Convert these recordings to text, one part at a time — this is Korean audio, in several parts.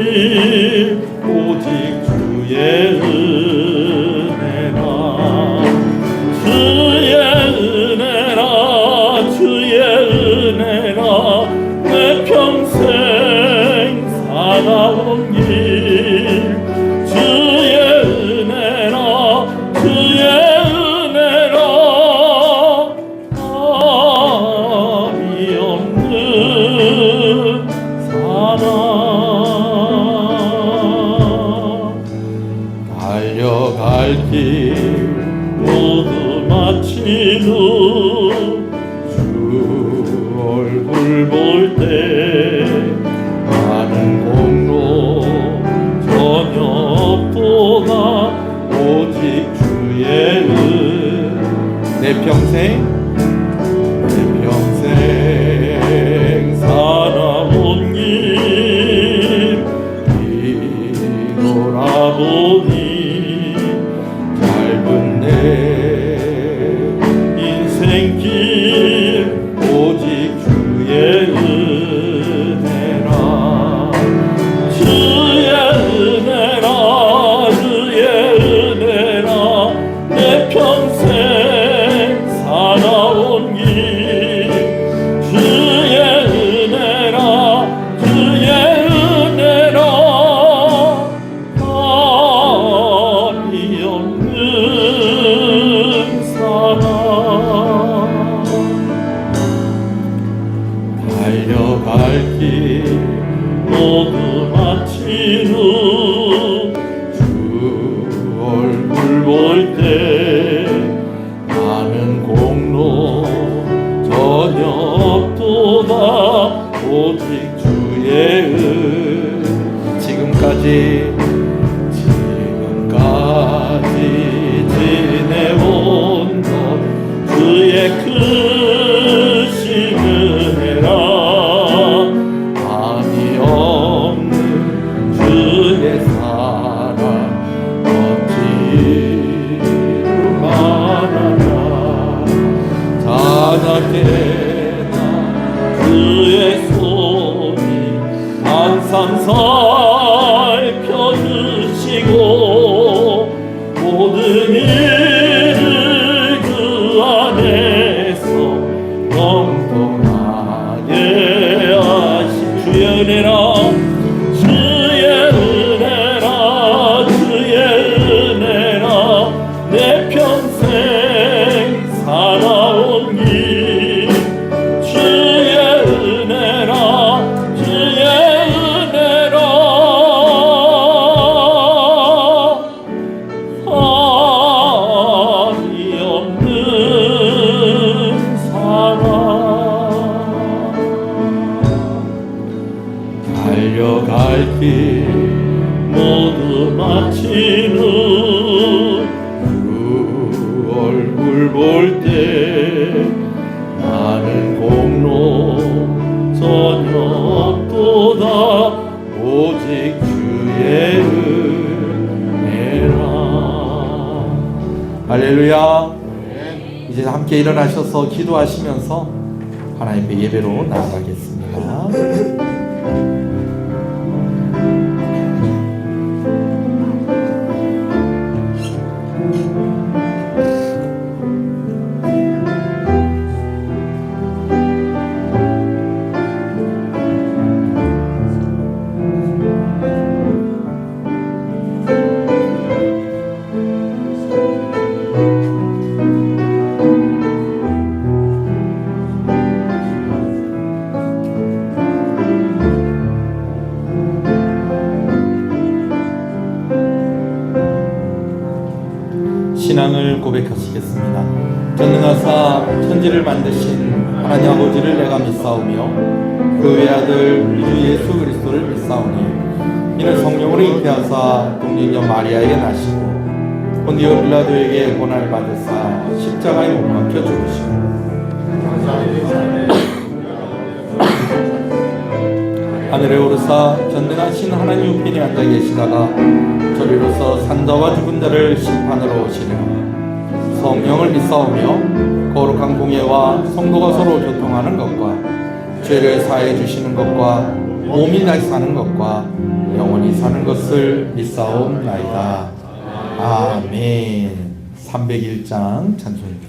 길 오직 주의 은혜라 주의 은혜라 주의 은혜라 내 평생 살아온 길 주의 은혜라 주의 은혜라 답이 없는 사랑 달려갈 길 모두 마친 후 주 얼굴 볼 때 나는 공로 전혀 없도다 오직 주의 내 평생 살아온 길 뒤돌아보니 짧은 내 인생길 오직 주의 은혜라 주의 은혜라 주의 은혜라 내 평생 살아온 길 주의 은혜라 주의 은혜라 답이 없는 사랑 달려갈 길 모두 마친 후 주 얼굴 볼 때 나는 공로 전혀 없도다 오직 주의 지금까지 지내온 것 주의 크신 은혜라 답이 없는 주의 사랑 어찌로 말하나 자작게나 주의 손이 항상 살펴주시고 모든 일을 그 안에서 영통하게 하신 주의 은혜라 주의 은혜라 주의 은혜라 내 평생 살아온 길 주의 은혜라 주의 은혜라 답이 없는 사랑 달려갈 길 모두 마친 후 그 얼굴 볼 때 나는 공로 전혀 없도다 오직 주의 은혜라 할렐루야. 이제 함께 일어나셔서 기도하시면서 하나님의 예배로 나아가겠습니다. 신앙을 고백하시겠습니다. 전능하사 천지를 만드신 하나님 아버지를 내가 믿사오며 그 외아들 우리 주 예수 그리스도를 믿사오니 이는 성령으로 잉태하사 동정녀 마리아에게 나시고 본디오 빌라도에게 고난을 받으사 십자가에 못 박혀 죽으시고 하늘에 오르사 전능하신 하나님 우편에 앉아 계시다가 저리로서 산자와 죽은 자를 심판하러 오시리라. 성령을 믿사오며 거룩한 공예와 성도가 서로 교통하는 것과 죄를 사해 주시는 것과 몸이 다시 사는 것과 영원히 사는 것을 믿사옵나이다. 아멘. 301장 찬송입니다.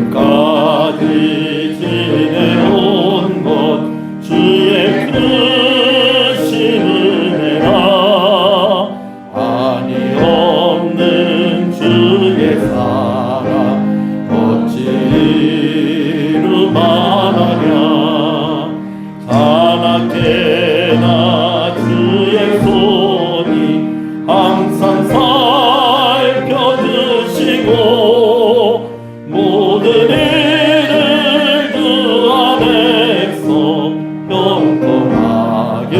지금까지 지내온 것 주의 크신 은혜라 아니 없는 주의 사랑 어찌 이루 말하랴 자나깨나 주의 손이 항상 살펴주시고 모든 일을 그 안에서 영원하게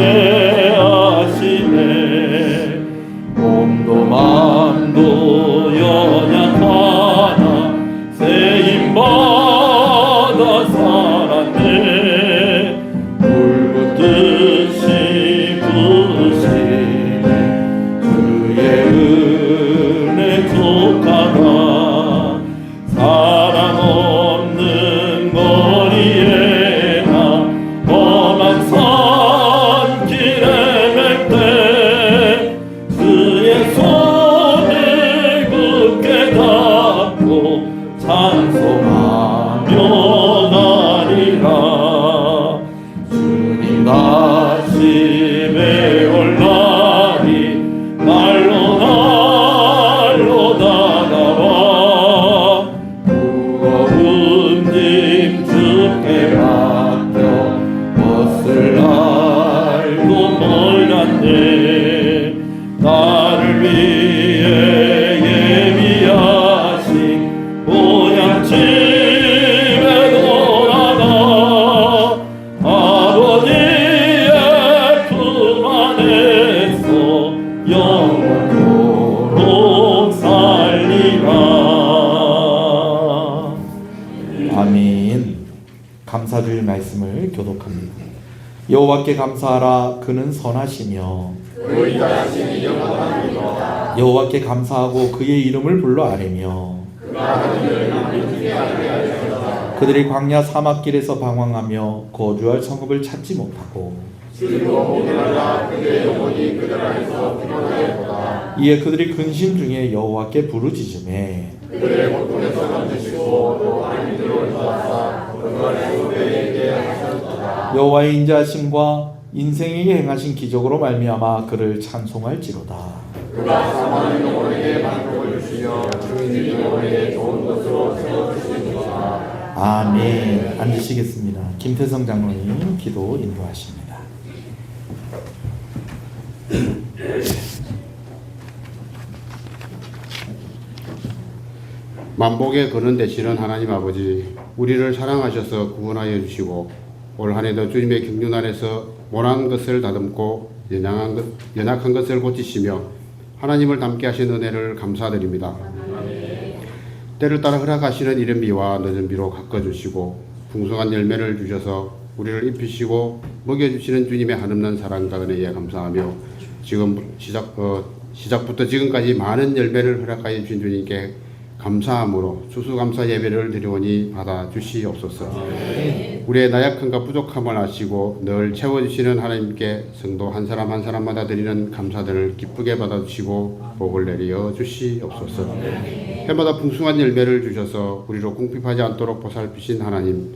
하시네 몸도 마음도 연약하나 세임받아 살았네 불붙듯이 부으시네 주의 은혜 족하다 사랑 없는 거리에 나 험한 산길에 맬때 그의 손을 굳게 잡고 찬송하며 다니라 주님 다시 올 날이 날로 날로 다가와 무거운 짐 주께 맡겨 벗을 날도 멀었네 나를 위해 예비하신 보양집에 돌아가 아버지의 품 안에서 영원토록 살리라. 아멘. 감사드릴 말씀을 교독합니다. 여호와께 감사하라. 그는 선하시며 여호와께 감사하고 그의 이름을 불러 아뢰며 그들이 광야 사막길에서 방황하며 거주할 성읍을 찾지 못하고 이에 그들이 근심 중에 여호와께 부르짖음에 여호와의 인자하심과 인생에게 행하신 기적으로 말미암아 그를 찬송할지로다. 그가 사망의 영혼에게 만족을 주시며 주인의 영혼에게 좋은 것으로 세워주시니라. 아멘. 앉으시겠습니다. 김태성 장로님 기도 인도하십니다. 만복에 거는 되시는 하나님 아버지, 우리를 사랑하셔서 구원하여 주시고 올 한해도 주님의 경륜 안에서 모난 것을 다듬고 연약한 것을 고치시며 하나님을 닮게 하신 은혜를 감사드립니다. 때를 따라 허락하시는 이른 비와 늦은 비로 가꿔주시고 풍성한 열매를 주셔서 우리를 입히시고 먹여주시는 주님의 한없는 사랑과 은혜에 감사하며 지금 시작부터 지금까지 많은 열매를 허락하여 주신 주님께 감사함으로 추수감사 예배를 드리오니 받아주시옵소서. 우리의 나약함과 부족함을 아시고 늘 채워주시는 하나님께 성도 한 사람 한 사람마다 드리는 감사들을 기쁘게 받아주시고 복을 내려 주시옵소서. 해마다 풍성한 열매를 주셔서 우리로 궁핍하지 않도록 보살피신 하나님,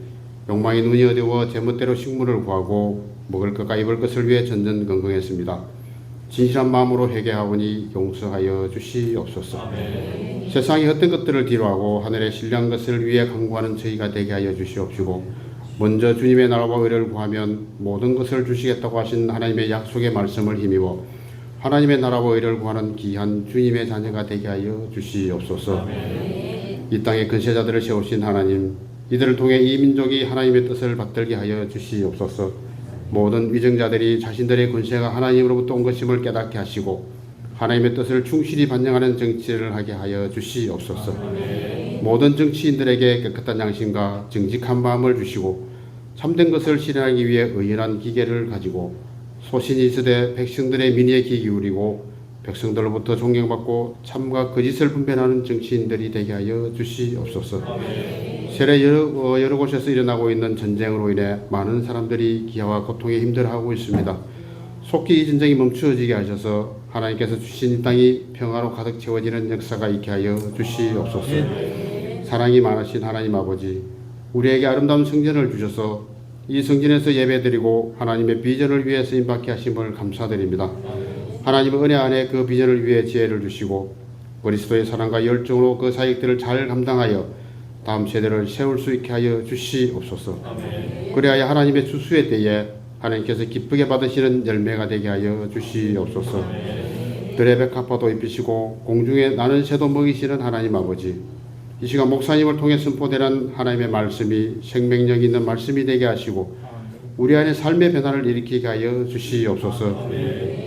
욕망의 눈이 어두워 제멋대로 식물을 구하고 먹을 것과 입을 것을 위해 전전긍긍했습니다. 진실한 마음으로 회개하오니 용서하여 주시옵소서. 세상의 헛된 것들을 뒤로하고 하늘의 신령한 것을 위해 간구하는 저희가 되게 하여 주시옵시고 먼저 주님의 나라와 의를 구하면 모든 것을 주시겠다고 하신 하나님의 약속의 말씀을 힘입어 하나님의 나라와 의를 구하는 귀한 주님의 자녀가 되게 하여 주시옵소서. 이 땅에 근세자들을 세우신 하나님, 이들을 통해 이 민족이 하나님의 뜻을 받들게 하여 주시옵소서. 모든 위정자들이 자신들의 권세가 하나님으로부터 온 것임을 깨닫게 하시고 하나님의 뜻을 충실히 반영하는 정치를 하게 하여 주시옵소서. 모든 정치인들에게 깨끗한 양심과 정직한 마음을 주시고 참된 것을 실현하기 위해 의연한 기계를 가지고 소신이 있으되 백성들의 민의에 귀 기울이고 백성들로부터 존경받고 참과 거짓을 분별하는 정치인들이 되게 하여 주시옵소서. 세례 여러 곳에서 일어나고 있는 전쟁으로 인해 많은 사람들이 기아와 고통에 힘들어하고 있습니다. 속히 이 전쟁이 멈추어지게 하셔서 하나님께서 주신 이 땅이 평화로 가득 채워지는 역사가 있게 하여 주시옵소서. 사랑이 많으신 하나님 아버지, 우리에게 아름다운 성전을 주셔서 이 성전에서 예배드리고 하나님의 비전을 위해 쓰임받게 하심을 감사드립니다. 하나님의 은혜 안에 그 비전을 위해 지혜를 주시고 그리스도의 사랑과 열정으로 그 사역들을 잘 감당하여 다음 세대를 세울 수 있게 하여 주시옵소서. 그래야 하나님의 추수의 때에 하나님께서 기쁘게 받으시는 열매가 되게 하여 주시옵소서. 들의 백합화도 입히시고 공중에 나는 새도 먹이시는 하나님 아버지, 이 시간 목사님을 통해 선포되는 하나님의 말씀이 생명력 있는 말씀이 되게 하시고 우리 안에 삶의 변화를 일으키게 하여 주시옵소서.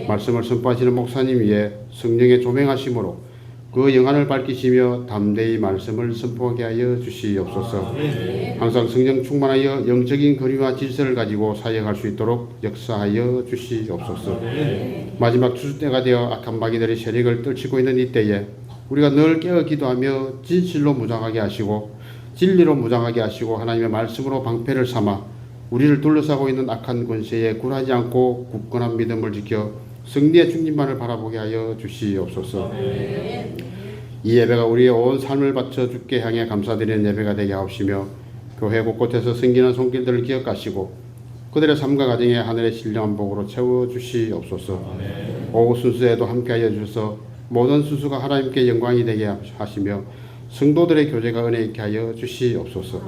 말씀을 선포하시는 목사님 위에 성령의 조명하심으로 그 영안을 밝히시며 담대히 말씀을 선포하게 하여 주시옵소서. 항상 성령 충만하여 영적인 거리와 질서를 가지고 사역할 수 있도록 역사하여 주시옵소서. 마지막 추수 때가 되어 악한 마귀들의 세력을 떨치고 있는 이때에 우리가 늘 깨어 기도하며 진실로 무장하게 하시고 진리로 무장하게 하시고 하나님의 말씀으로 방패를 삼아 우리를 둘러싸고 있는 악한 권세에 굴하지 않고 굳건한 믿음을 지켜 승리의 주님만을 바라보게 하여 주시옵소서. 이 예배가 우리의 온 삶을 바쳐 주께 향해 감사드리는 예배가 되게 하옵시며 교회 곳곳에서 생기는 손길들을 기억하시고 그들의 삶과 가정에 하늘의 신령한 복으로 채워주시옵소서. 오후 순수에도 함께하여 주셔서 모든 순수가 하나님께 영광이 되게 하시며 성도들의 교제가 은혜 있게 하여 주시옵소서.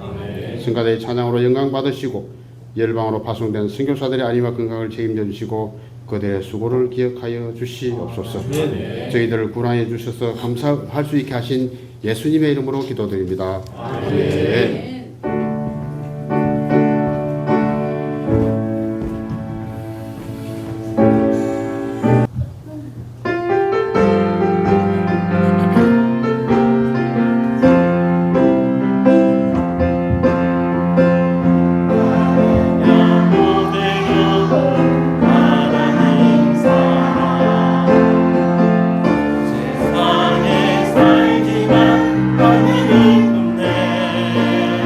성가대의 찬양으로 영광 받으시고 열방으로 파송된 선교사들의 안위와 건강을 책임져 주시고 그들의 수고를 기억하여 주시옵소서. 저희들을 구원하여 주셔서 감사할 수 있게 하신 예수님의 이름으로 기도드립니다. 아멘. 세상에 살지만 아니는 없네.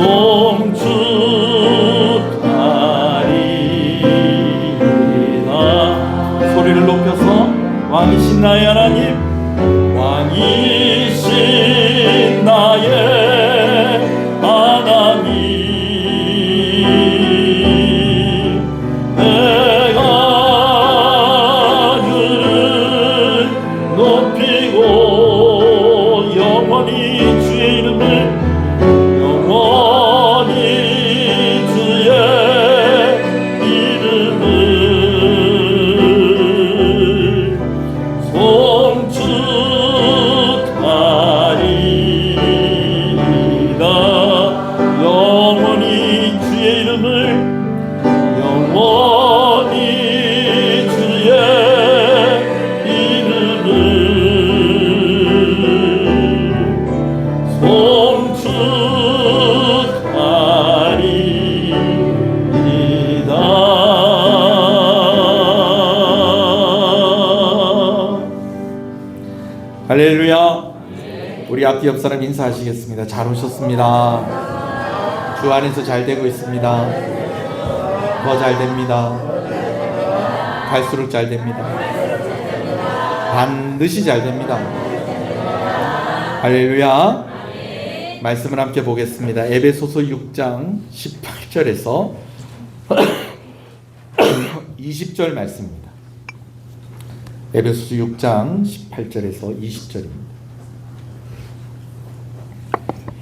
송축하리이다. 소리를 높여서 왕이신 나의 하나님, 왕이신 나의 하나님, 내가 주를 높이고 영원히 주의 이름을 영원히 주의 이름을 송축하리이다. 영원히 주의 이름을 영원히 주의 이름을 송축하리이다. 할렐루야. 우리 앞뒤 옆 사람 인사하시겠습니다. 잘 오셨습니다. 주 안에서 잘 되고 있습니다. 더 잘 됩니다. 갈수록 잘 됩니다. 반드시 잘 됩니다. 할렐루야. 말씀을 함께 보겠습니다. 에베소서 6장 18절에서 20절 말씀입니다. 에베소서 6장 18절에서 20절입니다.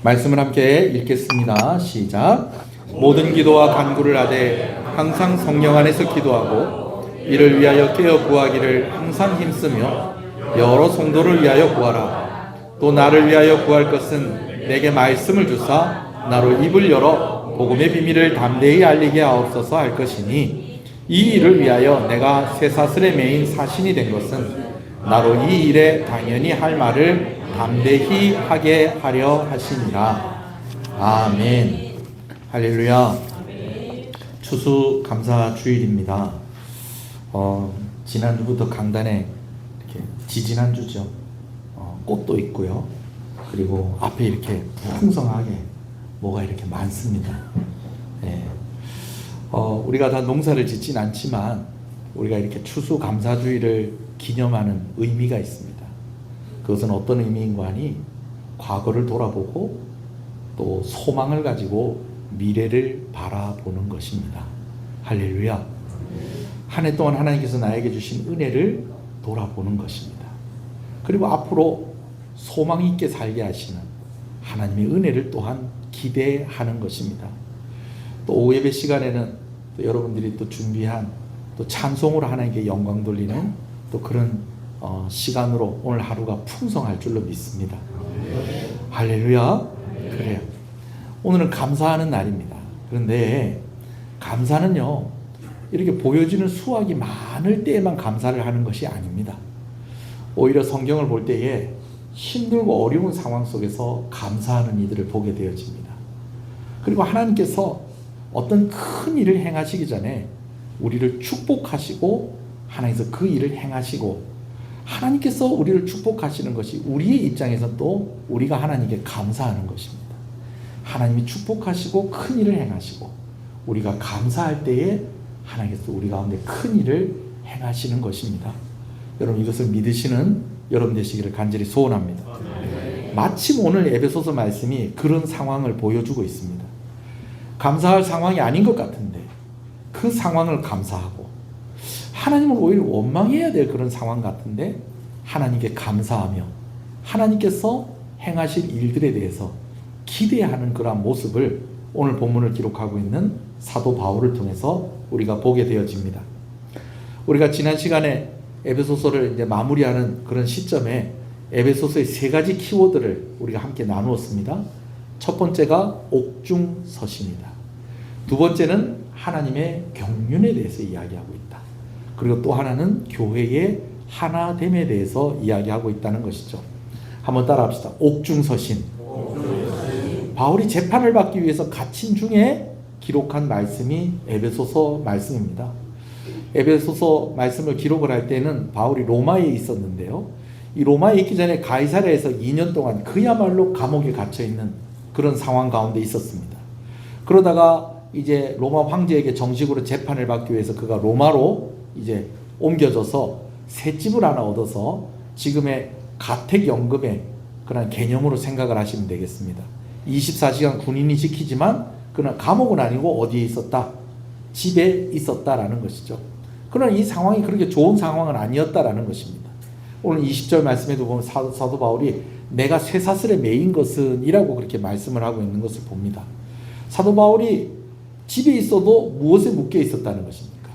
말씀을 함께 읽겠습니다. 시작. 모든 기도와 간구를 하되 항상 성령 안에서 기도하고 이를 위하여 깨어 구하기를 항상 힘쓰며 여러 성도를 위하여 구하라. 또 나를 위하여 구할 것은 내게 말씀을 주사 나로 입을 열어 복음의 비밀을 담대히 알리게 하옵소서 할 것이니 이 일을 위하여 내가 쇠사슬에 매인 사신이 된 것은 나로 이 일에 당연히 할 말을 담대히 하게 하려 하시니라. 아멘. 할렐루야. 추수 감사 주일입니다. 지난주부터 강단에 이렇게 지지난주죠. 꽃도 있고요. 그리고 앞에 이렇게 풍성하게 뭐가 이렇게 많습니다. 예. 우리가 다 농사를 짓진 않지만 우리가 이렇게 추수감사주의를 기념하는 의미가 있습니다. 그것은 어떤 의미인가 하니 과거를 돌아보고 또 소망을 가지고 미래를 바라보는 것입니다. 할렐루야. 한 해 동안 하나님께서 나에게 주신 은혜를 돌아보는 것입니다. 그리고 앞으로 소망 있게 살게 하시는 하나님의 은혜를 또한 기대하는 것입니다. 또 오후 예배 시간에는 또 여러분들이 또 준비한 또 찬송으로 하나님께 영광 돌리는 또 그런 시간으로 오늘 하루가 풍성할 줄로 믿습니다. 할렐루야. 그래요. 오늘은 감사하는 날입니다. 그런데 감사는요, 이렇게 보여지는 수확이 많을 때에만 감사를 하는 것이 아닙니다. 오히려 성경을 볼 때에 힘들고 어려운 상황 속에서 감사하는 이들을 보게 되어집니다. 그리고 하나님께서 어떤 큰 일을 행하시기 전에 우리를 축복하시고 하나님께서 그 일을 행하시고 하나님께서 우리를 축복하시는 것이 우리의 입장에서 또 우리가 하나님께 감사하는 것입니다. 하나님이 축복하시고 큰 일을 행하시고 우리가 감사할 때에 하나님께서 우리 가운데 큰 일을 행하시는 것입니다. 여러분 이것을 믿으시는 여러분 되시기를 간절히 소원합니다. 마침 오늘 에베소서 말씀이 그런 상황을 보여주고 있습니다. 감사할 상황이 아닌 것 같은데 그 상황을 감사하고 하나님을 오히려 원망해야 될 그런 상황 같은데 하나님께 감사하며 하나님께서 행하실 일들에 대해서 기대하는 그러한 모습을 오늘 본문을 기록하고 있는 사도 바울을 통해서 우리가 보게 되어집니다. 우리가 지난 시간에 에베소서를 이제 마무리하는 그런 시점에 에베소서의 세 가지 키워드를 우리가 함께 나누었습니다. 첫 번째가 옥중서신이다. 두 번째는 하나님의 경륜에 대해서 이야기하고 있다. 그리고 또 하나는 교회의 하나됨에 대해서 이야기하고 있다는 것이죠. 한번 따라합시다. 옥중서신. 바울이 재판을 받기 위해서 갇힌 중에 기록한 말씀이 에베소서 말씀입니다. 에베소서 말씀을 기록을 할 때는 바울이 로마에 있었는데요. 이 로마에 있기 전에 가이사랴에서 2년 동안 그야말로 감옥에 갇혀 있는 그런 상황 가운데 있었습니다. 그러다가 이제 로마 황제에게 정식으로 재판을 받기 위해서 그가 로마로 이제 옮겨져서 새 집을 하나 얻어서 지금의 가택연금의 그런 개념으로 생각을 하시면 되겠습니다. 24시간 군인이 지키지만 그는 감옥은 아니고 어디에 있었다? 집에 있었다라는 것이죠. 그러나 이 상황이 그렇게 좋은 상황은 아니었다라는 것입니다. 오늘 20절 말씀에도 보면 사도 바울이 내가 쇠사슬에 매인 것은 이라고 그렇게 말씀을 하고 있는 것을 봅니다. 사도 바울이 집에 있어도 무엇에 묶여 있었다는 것입니까?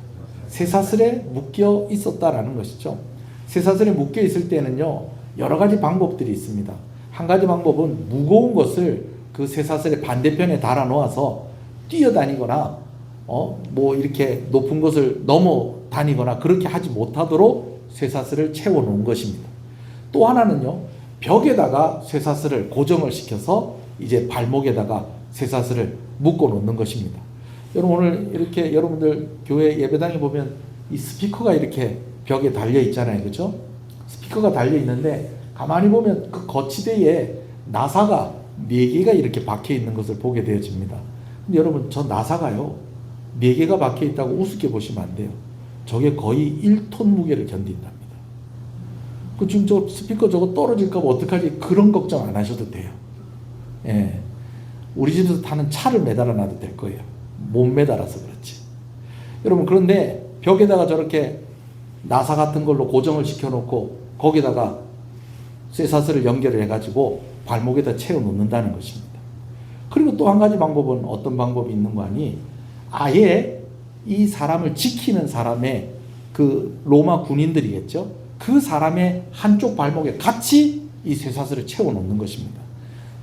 쇠사슬에 묶여 있었다라는 것이죠. 쇠사슬에 묶여 있을 때는요, 여러 가지 방법들이 있습니다. 한 가지 방법은 무거운 것을 그 쇠사슬의 반대편에 달아 놓아서 뛰어다니거나 뭐 이렇게 높은 것을 넘어 다니거나 그렇게 하지 못하도록 쇠사슬을 채워 놓은 것입니다. 또 하나는요, 벽에다가 쇠사슬을 고정을 시켜서 이제 발목에다가 쇠사슬을 묶어 놓는 것입니다. 여러분 오늘 이렇게 여러분들 교회 예배당에 보면 이 스피커가 이렇게 벽에 달려 있잖아요. 그렇죠? 스피커가 달려 있는데 가만히 보면 그 거치대에 나사가 4개가 이렇게 박혀 있는 것을 보게 되어집니다. 근데 여러분 저 나사가요, 4개가 박혀 있다고 우습게 보시면 안 돼요. 저게 거의 1톤 무게를 견딘답니다. 그 지금 저 스피커 저거 떨어질까 봐 어떡하지? 그런 걱정 안 하셔도 돼요. 예. 우리 집에서 타는 차를 매달아 놔도 될 거예요. 못 매달아서 그렇지. 여러분 그런데 벽에다가 저렇게 나사 같은 걸로 고정을 시켜놓고 거기다가 쇠사슬을 연결을 해가지고 발목에다 채워 놓는다는 것입니다. 그리고 또 한 가지 방법은 어떤 방법이 있는 거 아니? 아예 이 사람을 지키는 사람의 그 로마 군인들이겠죠. 그 사람의 한쪽 발목에 같이 이 쇠사슬을 채워 놓는 것입니다.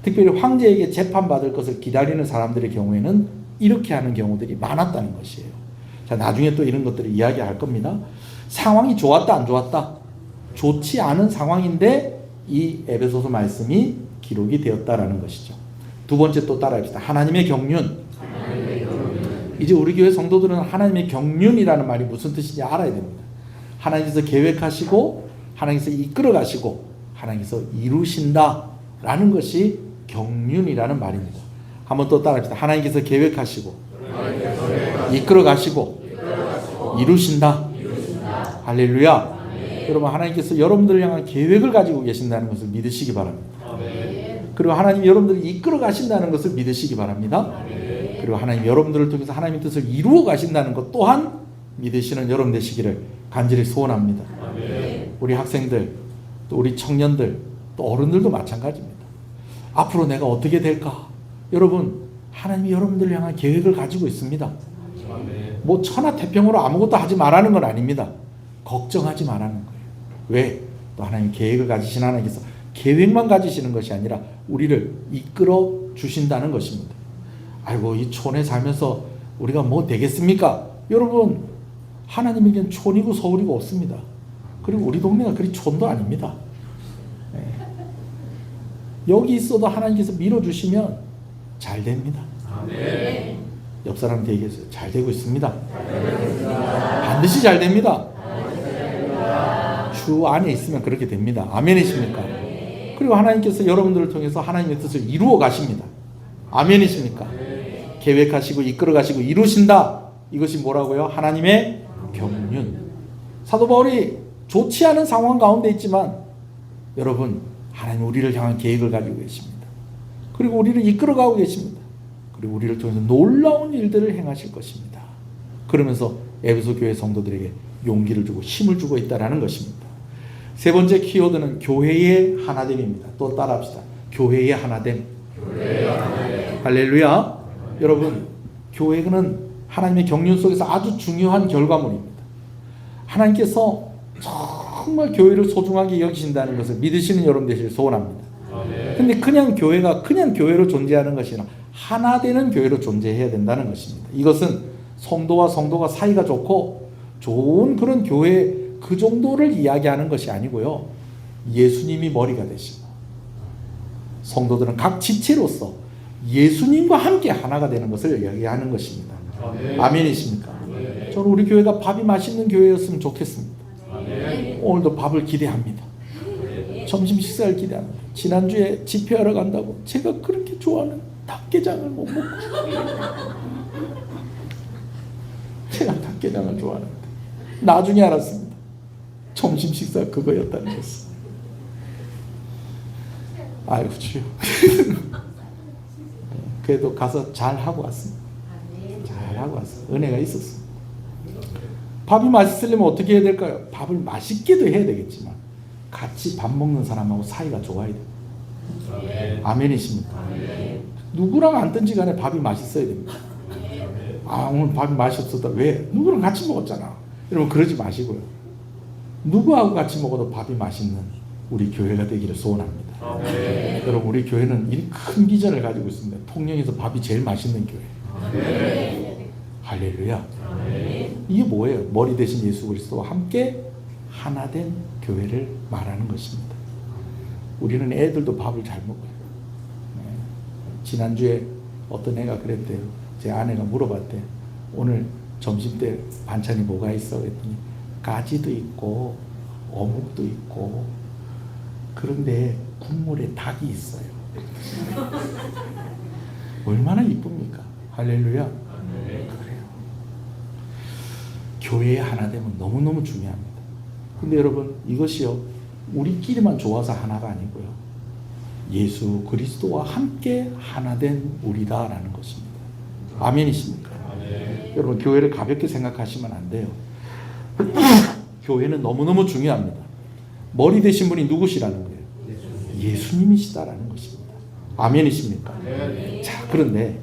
특별히 황제에게 재판받을 것을 기다리는 사람들의 경우에는 이렇게 하는 경우들이 많았다는 것이에요. 자, 나중에 또 이런 것들을 이야기할 겁니다. 상황이 좋았다 안 좋았다? 좋지 않은 상황인데 이 에베소서 말씀이 기록이 되었다라는 것이죠. 두 번째 또 따라합시다. 하나님의 경륜. 이제 우리 교회 성도들은 하나님의 경륜이라는 말이 무슨 뜻인지 알아야 됩니다. 하나님께서 계획하시고 하나님께서 이끌어 가시고 하나님께서 이루신다라는 것이 경륜이라는 말입니다. 한번 또 따라합시다. 하나님께서 계획하시고 이끌어 가시고 이루신다. 할렐루야. 여러분 하나님께서 여러분들을 향한 계획을 가지고 계신다는 것을 믿으시기 바랍니다. 그리고 하나님 여러분들을 이끌어 가신다는 것을 믿으시기 바랍니다. 그리고 하나님 여러분들을 통해서 하나님의 뜻을 이루어 가신다는 것 또한 믿으시는 여러분 되시기를 간절히 소원합니다. 우리 학생들, 또 우리 청년들, 또 어른들도 마찬가지입니다. 앞으로 내가 어떻게 될까? 여러분, 하나님이 여러분들을 향한 계획을 가지고 있습니다. 뭐 천하태평으로 아무것도 하지 말라는 건 아닙니다. 걱정하지 말라는 거예요. 왜? 또 하나님 계획을 가지신 하나님께서 계획만 가지시는 것이 아니라 우리를 이끌어 주신다는 것입니다. 아이고 이 촌에 살면서 우리가 뭐 되겠습니까? 여러분 하나님에겐 촌이고 서울이고 없습니다. 그리고 우리 동네가 그리 촌도 아닙니다. 네. 여기 있어도 하나님께서 밀어주시면 잘 됩니다. 네. 옆 사람한테 얘기했어요. 잘 되고 있습니다. 반드시 잘 됩니다. 주 안에 있으면 그렇게 됩니다. 아멘이십니까? 그리고 하나님께서 여러분들을 통해서 하나님의 뜻을 이루어 가십니다. 아멘이십니까? 계획하시고 이끌어 가시고 이루신다. 이것이 뭐라고요? 하나님의 경륜. 사도 바울이 좋지 않은 상황 가운데 있지만 여러분 하나님 우리를 향한 계획을 가지고 계십니다. 그리고 우리를 이끌어 가고 계십니다. 그리고 우리를 통해서 놀라운 일들을 행하실 것입니다. 그러면서 에베소 교회 성도들에게 용기를 주고 힘을 주고 있다는 것입니다. 세 번째 키워드는 교회의 하나됨입니다. 또 따라합시다. 교회의 하나됨. 할렐루야. 여러분 교회는 하나님의 경륜 속에서 아주 중요한 결과물입니다. 하나님께서 정말 교회를 소중하게 여기신다는 것을 믿으시는 여러분 되시길 소원합니다. 근데 그냥 교회가 그냥 교회로 존재하는 것이 아니라 하나 되는 교회로 존재해야 된다는 것입니다. 이것은 성도와 성도가 사이가 좋고 좋은 그런 교회 그 정도를 이야기하는 것이 아니고요. 예수님이 머리가 되시고 성도들은 각 지체로서 예수님과 함께 하나가 되는 것을 이야기하는 것입니다. 아멘이십니까? 저는 우리 교회가 밥이 맛있는 교회였으면 좋겠습니다. 오늘도 밥을 기대합니다. 점심 식사를 기대합니다. 지난주에 집회하러 간다고 제가 그렇게 좋아하는 닭게장을 못 먹고 제가 닭게장을 좋아하는데 나중에 알았습니다. 점심 식사 그거였다는 것을. 아이고 주여. 그래도 가서 잘 하고 왔습니다. 잘 하고 왔어요. 은혜가 있었습니다. 밥이 맛있으려면 어떻게 해야 될까요? 밥을 맛있게도 해야 되겠지만 같이 밥 먹는 사람하고 사이가 좋아야 돼요. 아멘이십니까? 누구랑 앉든지 간에 밥이 맛있어야 됩니다. 아 오늘 밥이 맛이 없었다. 왜? 누구랑 같이 먹었잖아. 여러분 그러지 마시고요. 누구하고 같이 먹어도 밥이 맛있는 우리 교회가 되기를 소원합니다. 여러분 우리 교회는 이 큰 비전을 가지고 있습니다. 통영에서 밥이 제일 맛있는 교회. 할렐루야. 이게 뭐예요? 머리 대신 예수 그리스도와 함께 하나 된 교회를 말하는 것입니다. 우리는 애들도 밥을 잘 먹어요. 지난주에 어떤 애가 그랬대요. 제 아내가 물어봤대. 오늘 점심때 반찬이 뭐가 있어? 그랬더니 가지도 있고 어묵도 있고 그런데 국물에 닭이 있어요. 얼마나 이쁩니까? 할렐루야. 그래요. 교회에 하나 되면 너무너무 중요합니다. 근데 여러분 이것이요 우리끼리만 좋아서 하나가 아니고요 예수 그리스도와 함께 하나 된 우리다라는 것입니다. 아멘이십니까? 여러분 교회를 가볍게 생각하시면 안 돼요. 교회는 너무너무 중요합니다. 머리 되신 분이 누구시라는 거예요? 예수님이시다라는 것입니다. 아멘이십니까? 자 그런데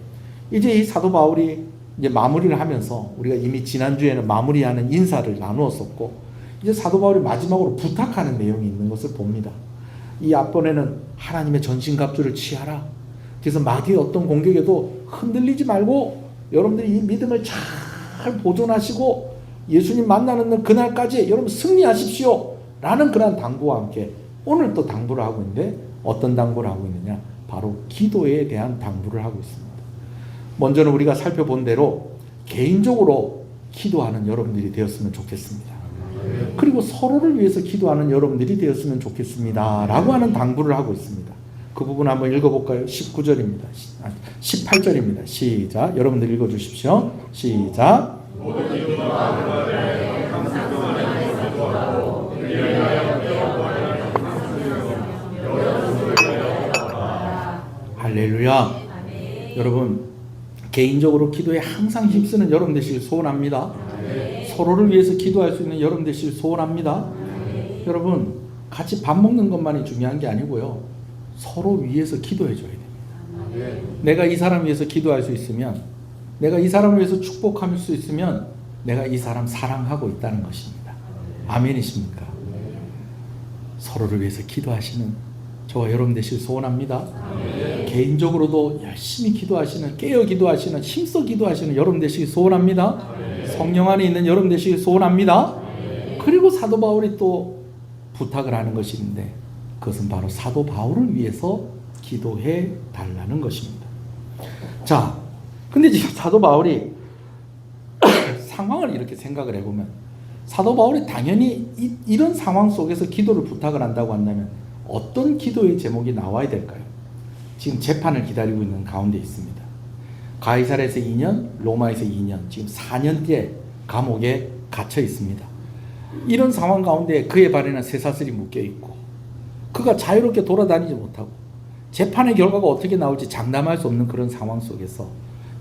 이제 이 사도 바울이 이제 마무리를 하면서 우리가 이미 지난주에는 마무리하는 인사를 나누었었고 이제 사도 바울이 마지막으로 부탁하는 내용이 있는 것을 봅니다. 이 앞번에는 하나님의 전신갑주를 취하라. 그래서 마귀의 어떤 공격에도 흔들리지 말고 여러분들이 이 믿음을 잘 보존하시고 예수님 만나는 그날까지 여러분 승리하십시오 라는 그런 당부와 함께 오늘 또 당부를 하고 있는데 어떤 당부를 하고 있느냐? 바로 기도에 대한 당부를 하고 있습니다. 먼저는 우리가 살펴본 대로 개인적으로 기도하는 여러분들이 되었으면 좋겠습니다. 그리고 서로를 위해서 기도하는 여러분들이 되었으면 좋겠습니다 라고 하는 당부를 하고 있습니다. 그 부분 한번 읽어볼까요? 19절입니다. 18절입니다. 시작. 여러분들 읽어주십시오. 시작. 할렐루야. 여러분 개인적으로 기도에 항상 힘쓰는 여러분 되시길 소원합니다. 서로를 위해서 기도할 수 있는 여러분 되시길 소원합니다. 여러분 같이 밥 먹는 것만이 중요한 게 아니고요 서로 위해서 기도해 줘야 됩니다. 내가 이 사람 위해서 기도할 수 있으면 내가 이 사람을 위해서 축복할 수 있으면 내가 이 사람 사랑하고 있다는 것입니다. 아멘이십니까? 서로를 위해서 기도하시는 저와 여러분 되시길 소원합니다. 개인적으로도 열심히 기도하시는 깨어 기도하시는 힘써 기도하시는 여러분 되시길 소원합니다. 성령 안에 있는 여러분 되시길 소원합니다. 그리고 사도 바울이 또 부탁을 하는 것이 있는데 그것은 바로 사도 바울을 위해서 기도해 달라는 것입니다. 자, 근데 지금 사도 바울이 상황을 이렇게 생각을 해보면 사도 바울이 당연히 이런 상황 속에서 기도를 부탁을 한다고 한다면 어떤 기도의 제목이 나와야 될까요? 지금 재판을 기다리고 있는 가운데 있습니다. 가이사랴에서 2년, 로마에서 2년, 지금 4년째 감옥에 갇혀 있습니다. 이런 상황 가운데 그의 발에는 쇠사슬이 묶여 있고 그가 자유롭게 돌아다니지 못하고 재판의 결과가 어떻게 나올지 장담할 수 없는 그런 상황 속에서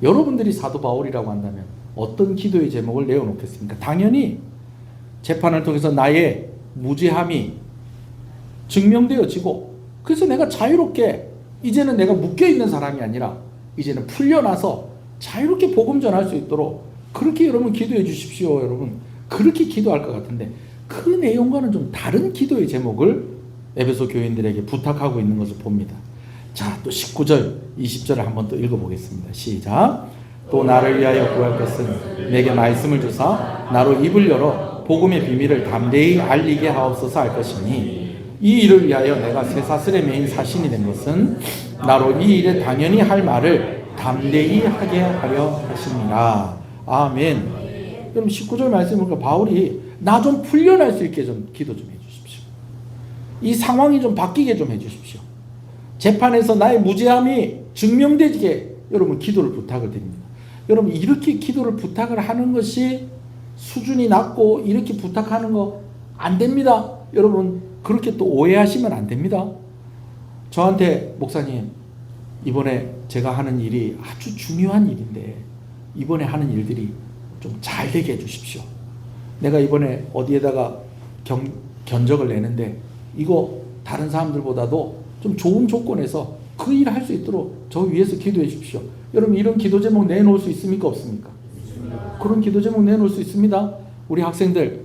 여러분들이 사도 바울이라고 한다면 어떤 기도의 제목을 내어놓겠습니까? 당연히 재판을 통해서 나의 무죄함이 증명되어지고 그래서 내가 자유롭게 이제는 내가 묶여있는 사람이 아니라 이제는 풀려나서 자유롭게 복음 전할 수 있도록 그렇게 여러분 기도해 주십시오. 여러분 그렇게 기도할 것 같은데 그 내용과는 좀 다른 기도의 제목을 에베소 교인들에게 부탁하고 있는 것을 봅니다. 자, 또 19절 20절을 한번 또 읽어보겠습니다. 시작. 또 나를 위하여 구할 것은 내게 말씀을 주사 나로 입을 열어 복음의 비밀을 담대히 알리게 하옵소서 할 것이니 이 일을 위하여 내가 쇠사슬에 매인 사신이 된 것은 나로 이 일에 당연히 할 말을 담대히 하게 하려 하십니다. 아멘. 여러분 19절 말씀을 보니까 바울이 나 좀 풀려날 수 있게 좀 기도 좀 해주십시오. 이 상황이 좀 바뀌게 좀 해주십시오. 재판에서 나의 무죄함이 증명되게 여러분 기도를 부탁을 드립니다. 여러분 이렇게 기도를 부탁을 하는 것이 수준이 낮고 이렇게 부탁하는 거 안 됩니다. 여러분 그렇게 또 오해하시면 안 됩니다. 저한테 목사님 이번에 제가 하는 일이 아주 중요한 일인데 이번에 하는 일들이 좀 잘 되게 해주십시오. 내가 이번에 어디에다가 견적을 내는데 이거 다른 사람들보다도 좀 좋은 조건에서 그 일을 할 수 있도록 저 위해서 기도해 주십시오. 여러분 이런 기도 제목 내놓을 수 있습니까? 없습니까? 그런 기도 제목 내놓을 수 있습니다. 우리 학생들,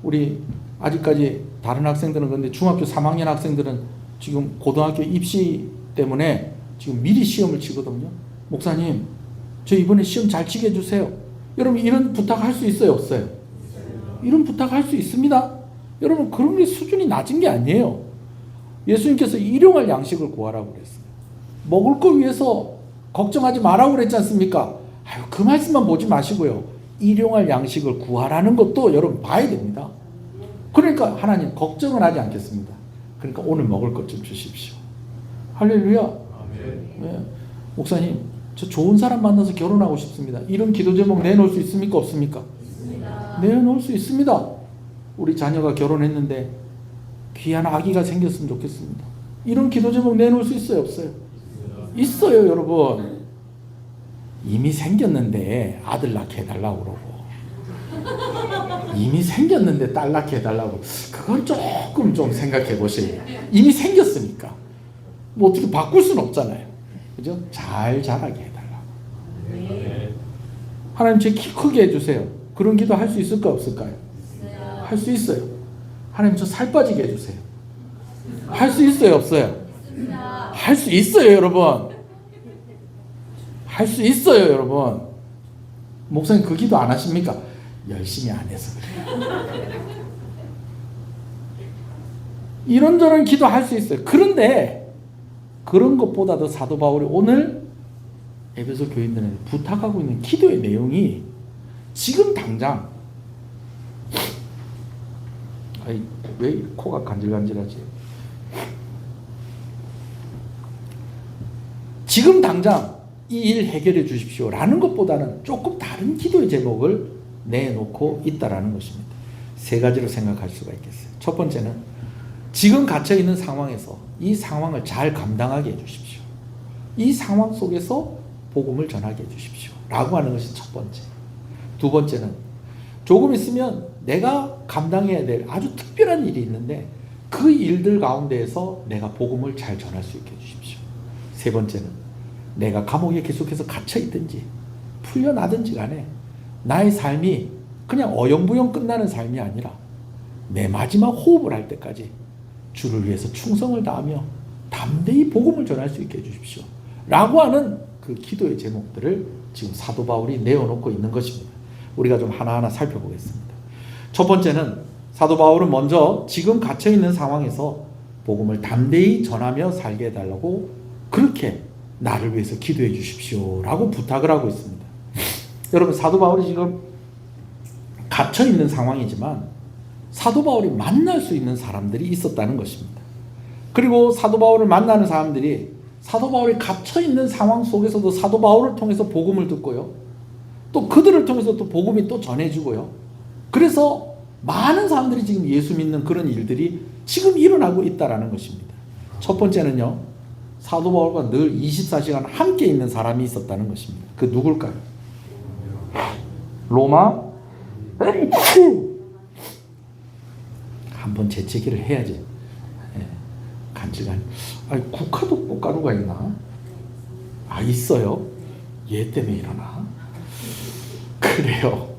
우리 아직까지 다른 학생들은 그런데 중학교 3학년 학생들은 지금 고등학교 입시 때문에 지금 미리 시험을 치거든요. 목사님, 저 이번에 시험 잘 치게 해주세요. 여러분 이런 부탁 할 수 있어요? 없어요? 이런 부탁 할 수 있습니다. 여러분 그런 게 수준이 낮은 게 아니에요. 예수님께서 일용할 양식을 구하라고 그랬어요. 먹을 거 위해서 걱정하지 말라고 그랬지 않습니까? 아유, 그 말씀만 보지 마시고요. 일용할 양식을 구하라는 것도 여러분 봐야 됩니다. 그러니까 하나님 걱정은 하지 않겠습니다. 그러니까 오늘 먹을 것 좀 주십시오. 할렐루야. 네. 목사님, 저 좋은 사람 만나서 결혼하고 싶습니다. 이런 기도 제목 내놓을 수 있습니까? 없습니까? 있습니다. 내놓을 수 있습니다. 우리 자녀가 결혼했는데 귀한 아기가 생겼으면 좋겠습니다. 이런 기도 제목 내놓을 수 있어요? 없어요? 있어요, 여러분. 이미 생겼는데 아들 낳게 해달라고 그러고 이미 생겼는데 딸 낳게 해달라고, 그건 조금 좀 생각해 보세요. 이미 생겼으니까 뭐 어떻게 바꿀 수는 없잖아요. 그죠? 잘 자라게 해달라고. 하나님 제 키 크게 해주세요. 그런 기도 할 수 있을까 없을까요? 할 수 있어요. 하나님 저 살 빠지게 해주세요. 할 수 있어요? 없어요? 할 수 있어요, 여러분. 할 수 있어요, 여러분. 목사님 그 기도 안 하십니까? 열심히 안 해서 그래요. 이런저런 기도 할 수 있어요. 그런데 그런 것보다도 사도 바울이 오늘 에베소 교인들에게 부탁하고 있는 기도의 내용이 지금 당장, 아이, 왜 코가 간질간질하지? 지금 당장 이 일 해결해 주십시오 라는 것보다는 조금 다른 기도의 제목을 내놓고 있다라는 것입니다. 세 가지로 생각할 수가 있겠어요. 첫 번째는 지금 갇혀있는 상황에서 이 상황을 잘 감당하게 해주십시오. 이 상황 속에서 복음을 전하게 해주십시오 라고 하는 것이 첫 번째. 두 번째는 조금 있으면 내가 감당해야 될 아주 특별한 일이 있는데 그 일들 가운데에서 내가 복음을 잘 전할 수 있게 해주십시오. 세 번째는 내가 감옥에 계속해서 갇혀있든지 풀려나든지 간에 나의 삶이 그냥 어영부영 끝나는 삶이 아니라 내 마지막 호흡을 할 때까지 주를 위해서 충성을 다하며 담대히 복음을 전할 수 있게 해주십시오 라고 하는 그 기도의 제목들을 지금 사도 바울이 내어놓고 있는 것입니다. 우리가 좀 하나하나 살펴보겠습니다. 첫 번째는 사도 바울은 먼저 지금 갇혀있는 상황에서 복음을 담대히 전하며 살게 해달라고, 그렇게 나를 위해서 기도해 주십시오 라고 부탁을 하고 있습니다. 여러분 사도 바울이 지금 갇혀있는 상황이지만 사도 바울이 만날 수 있는 사람들이 있었다는 것입니다. 그리고 사도 바울을 만나는 사람들이 사도 바울이 갇혀있는 상황 속에서도 사도 바울을 통해서 복음을 듣고요, 또 그들을 통해서 또 복음이 또 전해지고요, 그래서 많은 사람들이 지금 예수 믿는 그런 일들이 지금 일어나고 있다는 것입니다. 첫 번째는요, 사도 바울과 늘 24시간 함께 있는 사람이 있었다는 것입니다. 그 누굴까요? 로마 한번 재채기를 해야지. 간질간. 아니 국화도 꽃가루가 있나? 아 있어요? 얘 때문에 일어나? 그래요.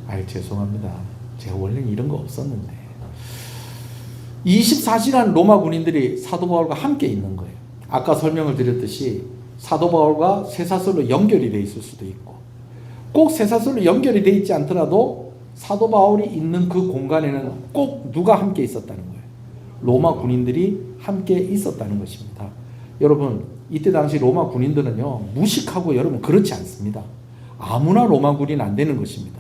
아이 죄송합니다. 제가 원래는 이런 거 없었는데. 24시간 로마 군인들이 사도 바울과 함께 있는 거예요. 아까 설명을 드렸듯이 사도 바울과 쇠사슬로 연결이 돼 있을 수도 있고, 꼭 쇠사슬로 연결이 돼 있지 않더라도 사도 바울이 있는 그 공간에는 꼭 누가 함께 있었다는 거예요. 로마 군인들이 함께 있었다는 것입니다. 여러분 이때 당시 로마 군인들은요 무식하고 여러분 그렇지 않습니다. 아무나 로마 군인 안 되는 것입니다.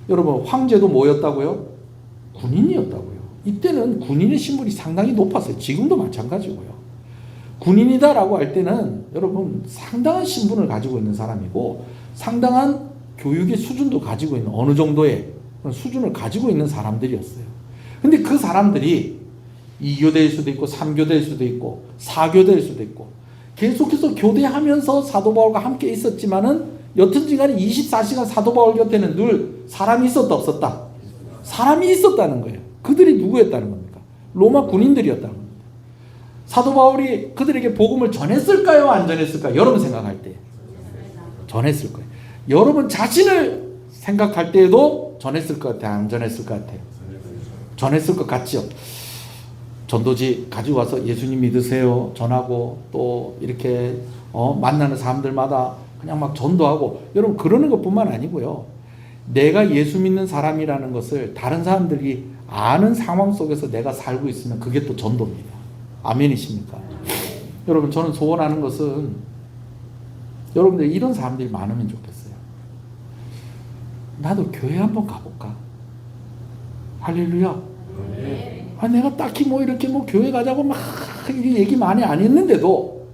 여러분 황제도 뭐였다고요? 군인이었다고요. 이때는 군인의 신분이 상당히 높았어요. 지금도 마찬가지고요. 군인이다라고 할 때는 여러분 상당한 신분을 가지고 있는 사람이고 상당한 교육의 수준도 가지고 있는 어느 정도의 그런 수준을 가지고 있는 사람들이었어요. 근데 그 사람들이 2교대일 수도 있고 3교대일 수도 있고 4교대일 수도 있고 계속해서 교대하면서 사도 바울과 함께 있었지만은 여튼지간에 24시간 사도 바울 곁에는 늘 사람이 있었다 없었다? 사람이 있었다는 거예요. 그들이 누구였다는 겁니까? 로마 군인들이었다는 겁니다. 사도 바울이 그들에게 복음을 전했을까요? 안 전했을까요? 여러분 생각할 때 전했을 거예요. 여러분 자신을 생각할 때에도 전했을 것 같아요? 안 전했을 것 같아요? 전했을 것 같죠? 전도지 가지고 와서 예수님 믿으세요 전하고 또 이렇게 만나는 사람들마다 그냥 막 전도하고 여러분 그러는 것뿐만 아니고요. 내가 예수 믿는 사람이라는 것을 다른 사람들이 아는 상황 속에서 내가 살고 있으면 그게 또 전도입니다. 아멘이십니까? 여러분 저는 소원하는 것은 여러분들 이런 사람들이 많으면 좋겠어요. 나도 교회 한번 가볼까? 할렐루야. 아, 내가 딱히 뭐 이렇게 뭐 교회 가자고 막 얘기 많이 안 했는데도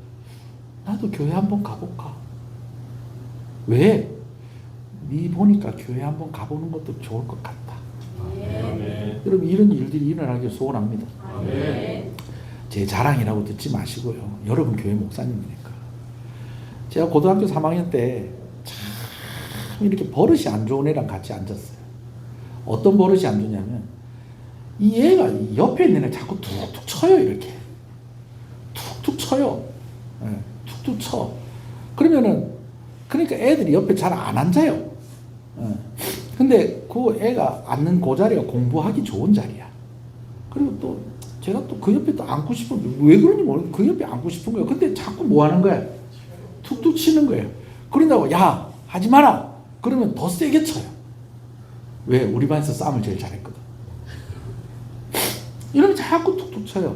나도 교회 한번 가볼까? 왜? 네 보니까 교회 한번 가보는 것도 좋을 것 같다. 여러분 이런 일들이 일어나길 소원합니다. 제 자랑이라고 듣지 마시고요. 여러분 교회 목사님이니까. 제가 고등학교 3학년 때 참 이렇게 버릇이 안 좋은 애랑 같이 앉았어요. 어떤 버릇이 안 좋냐면 이 애가 옆에 있는 애 자꾸 툭툭 쳐요. 이렇게 툭툭 쳐요. 네, 툭툭 쳐. 그러면은 그러니까 애들이 옆에 잘 안 앉아요. 네. 근데 그 애가 앉는 그 자리가 공부하기 좋은 자리야. 그리고 또 제가 또 그 옆에 또 앉고 싶은 왜 그런지 모르겠는데 그 옆에 앉고 싶은 거예요. 근데 자꾸 뭐 하는 거야? 툭툭 치는 거예요. 그런다고 야 하지 마라. 그러면 더 세게 쳐요. 왜? 우리 반에서 싸움을 제일 잘했거든. 이러면 자꾸 툭툭 쳐요.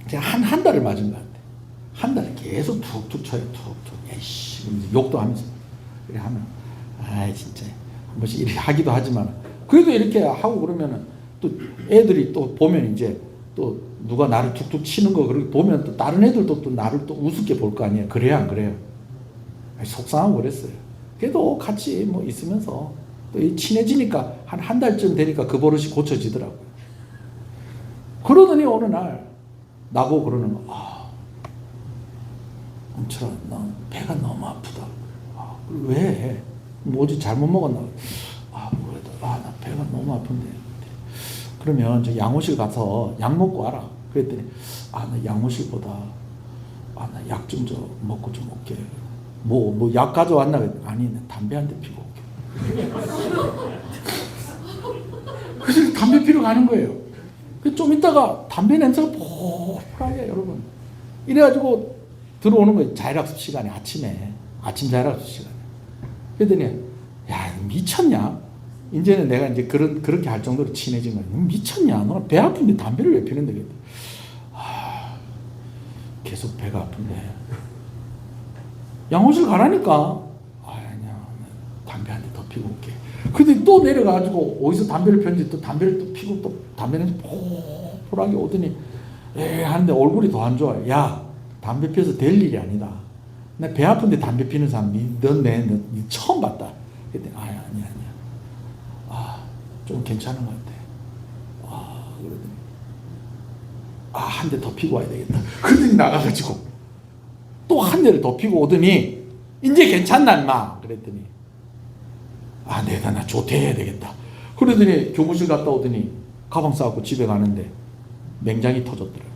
제가 한 달을 맞은 것 같아. 한 달에 계속 툭툭 쳐요. 툭툭. 야이씨. 욕도 하면서. 이렇게 하면, 아이, 진짜. 한 번씩 이렇게 하기도 하지만. 그래도 이렇게 하고 그러면은 또 애들이 또 보면 이제 또 누가 나를 툭툭 치는 거 그렇게 보면 또 다른 애들도 또 나를 또 우습게 볼 거 아니에요. 그래요? 안 그래요? 속상하고 그랬어요. 그래도 같이 뭐 있으면서 또 친해지니까 한 달쯤 되니까 그 버릇이 고쳐지더라고요. 그러더니 어느 날 나보고 그러는 거, 엄철아, 나 배가 너무 아프다. 왜? 뭐지 잘못 먹었나? 나 배가 너무 아픈데. 그러면 저 양호실 가서 약 먹고 와라. 그랬더니 나 양호실보다 나 약 좀 먹고 좀 올게. 뭐 약 가져왔나? 아니, 나 담배 한 대 피고 올게. 그래서 담배 피러 가는 거예요. 좀 있다가 담배 냄새가 포풀하게 여러분. 이래가지고 들어오는 거예요. 자율학습 시간에 아침 자율학습 시간에. 그랬더니 야 미쳤냐? 이제는 내가 이제 그렇게 할 정도로 친해진 거야. 미쳤냐? 너는 배 아픈데 담배를 왜 피는데? 계속 배가 아픈데. 양호실 가라니까. 아니야. 담배 한 대 더 피고 올게. 근데 또 내려가가지고 어디서 담배를 폈는지 또 담배를 또 피고 또 담배는 포풀하게 오더니 하는데 얼굴이 더 안 좋아요. 야, 담배 피워서 될 일이 아니다. 나 배 아픈데 담배 피는 사람 넌 처음 봤다. 그랬더니 아니야. 좀 괜찮은 것 같아. 그러더니 한 대 더 피고 와야 되겠다. 그러더니 나가가지고 또 한 대를 더 피고 오더니 이제 괜찮나 인마. 그랬더니 내가 나 조퇴해야 되겠다. 그러더니 교무실 갔다 오더니 가방 싸갖고 집에 가는데 맹장이 터졌더라고요.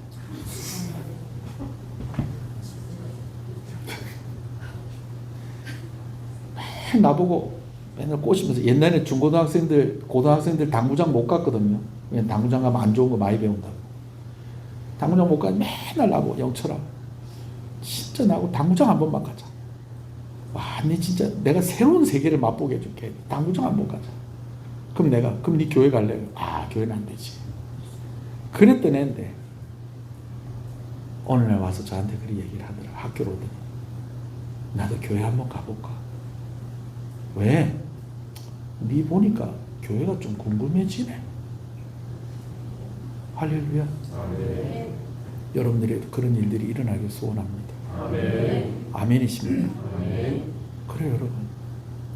나보고 맨날 꼬시면서 옛날에 고등학생들 당구장 못 갔거든요. 왜냐면 당구장 가면 안 좋은 거 많이 배운다고. 당구장 못 가면 맨날 나보고 영철아 진짜 나하고 당구장 한 번만 가자. 네 진짜 내가 새로운 세계를 맛보게 해줄게. 당구장 한 번 가자. 그럼 네 교회 갈래? 교회는 안 되지. 그랬던 애인데 어느 날 와서 저한테 그렇게 얘기를 하더라. 학교로 오더니 나도 교회 한번 가볼까? 왜? 네 보니까 교회가 좀 궁금해지네. 할렐루야. 여러분들의 그런 일들이 일어나길 소원합니다. 아멘. 아멘이십니까? 아멘. 그래요, 여러분.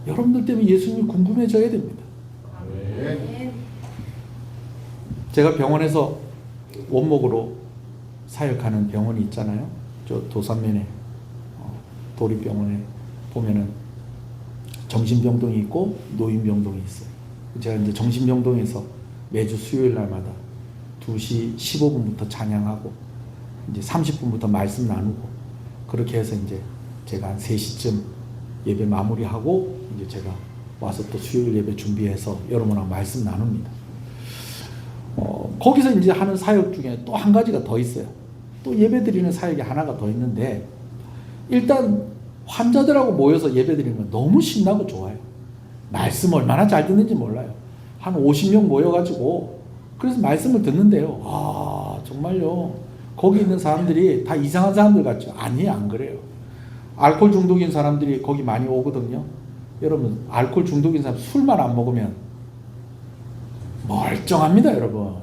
여러분들 때문에 예수님이 궁금해져야 됩니다. 아멘. 제가 병원에서 원목으로 사역하는 병원이 있잖아요. 저 도산면에 도립병원에 보면은 정신병동이 있고 노인병동이 있어요. 제가 이제 정신병동에서 매주 수요일 날마다 2시 15분부터 찬양하고 이제 30분부터 말씀 나누고 그렇게 해서 이제 제가 한 3시쯤 예배 마무리하고 이제 제가 와서 또 수요일 예배 준비해서 여러분하고 말씀 나눕니다. 거기서 이제 하는 사역 중에 또 한 가지가 더 있어요. 또 예배 드리는 사역이 하나가 더 있는데, 일단 환자들하고 모여서 예배 드리는 건 너무 신나고 좋아요. 말씀 얼마나 잘 듣는지 몰라요. 한 50명 모여가지고 그래서 말씀을 듣는데요. 아, 정말요. 거기 있는 사람들이 다 이상한 사람들 같죠? 아니에요, 안 그래요. 알코올 중독인 사람들이 거기 많이 오거든요. 여러분, 알코올 중독인 사람 술만 안 먹으면 멀쩡합니다, 여러분.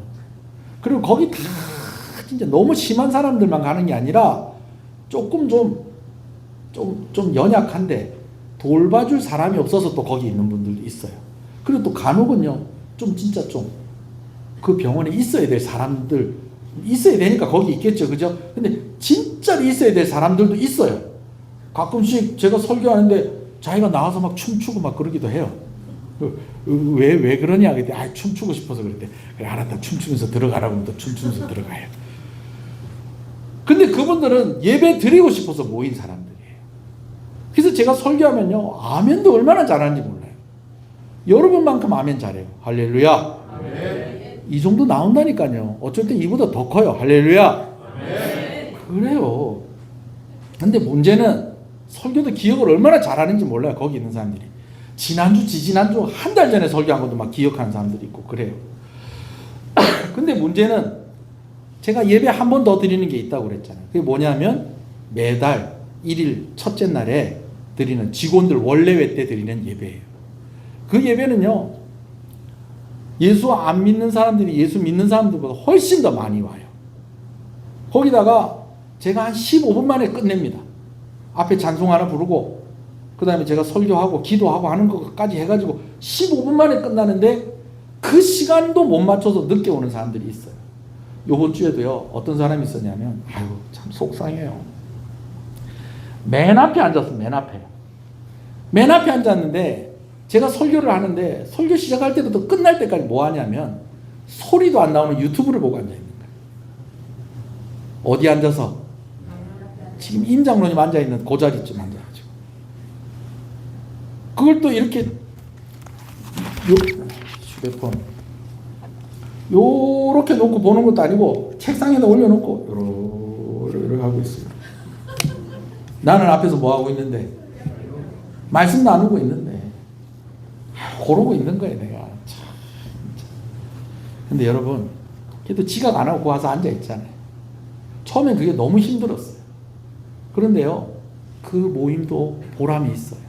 그리고 거기 다 진짜 너무 심한 사람들만 가는 게 아니라 조금 좀 연약한데 돌봐줄 사람이 없어서 또 거기 있는 분들도 있어요. 그리고 또 간혹은요, 좀 진짜 좀 그 병원에 있어야 될 사람들, 있어야 되니까 거기 있겠죠, 그죠? 근데 진짜로 있어야 될 사람들도 있어요. 가끔씩 제가 설교하는데 자기가 나와서 막 춤추고 막 그러기도 해요. 왜 그러냐 그랬더니, 아, 춤추고 싶어서 그랬대. 그래, 알았다, 춤추면서 들어가라고 하면 또 춤추면서 들어가요. 근데 그분들은 예배 드리고 싶어서 모인 사람들이에요. 그래서 제가 설교하면요, 아멘도 얼마나 잘하는지 몰라요. 여러분만큼 아멘 잘해요. 할렐루야. 아멘. 이 정도 나온다니까요. 어쩔 때 이보다 더 커요. 할렐루야. 아멘. 그래요. 근데 문제는 설교도 기억을 얼마나 잘하는지 몰라요. 거기 있는 사람들이. 지난주, 지지난주, 한 달 전에 설교한 것도 막 기억하는 사람들이 있고 그래요. 근데 문제는 제가 예배 한 번 더 드리는 게 있다고 그랬잖아요. 그게 뭐냐면 매달 1일 첫째 날에 드리는 직원들 원래회 때 드리는 예배예요. 그 예배는요, 예수 안 믿는 사람들이 예수 믿는 사람들보다 훨씬 더 많이 와요. 거기다가 제가 한 15분 만에 끝냅니다. 앞에 찬송 하나 부르고 그 다음에 제가 설교하고 기도하고 하는 것까지 해가지고 15분 만에 끝나는데 그 시간도 못 맞춰서 늦게 오는 사람들이 있어요. 요번 주에도요, 어떤 사람이 있었냐면, 아유, 참 속상해요. 맨 앞에 앉았어, 맨 앞에. 맨 앞에 앉았는데 제가 설교를 하는데 설교 시작할 때부터 끝날 때까지 뭐 하냐면 소리도 안 나오는 유튜브를 보고 앉아 있는 거예요. 어디 앉아서? 지금 임 장로님 앉아 있는 그 자리쯤 앉아가지고. 그걸 또 이렇게 휴대폰 요렇게 놓고 보는 것도 아니고 책상에다 올려놓고 요렇게 하고 있어요. 나는 앞에서 뭐 하고 있는데 말씀 나누고 있는데 고르고 있는 거예요, 내가. 참. 근데 여러분, 그래도 지각 안 하고 와서 앉아 있잖아요. 처음엔 그게 너무 힘들었어요. 그런데요, 그 모임도 보람이 있어요.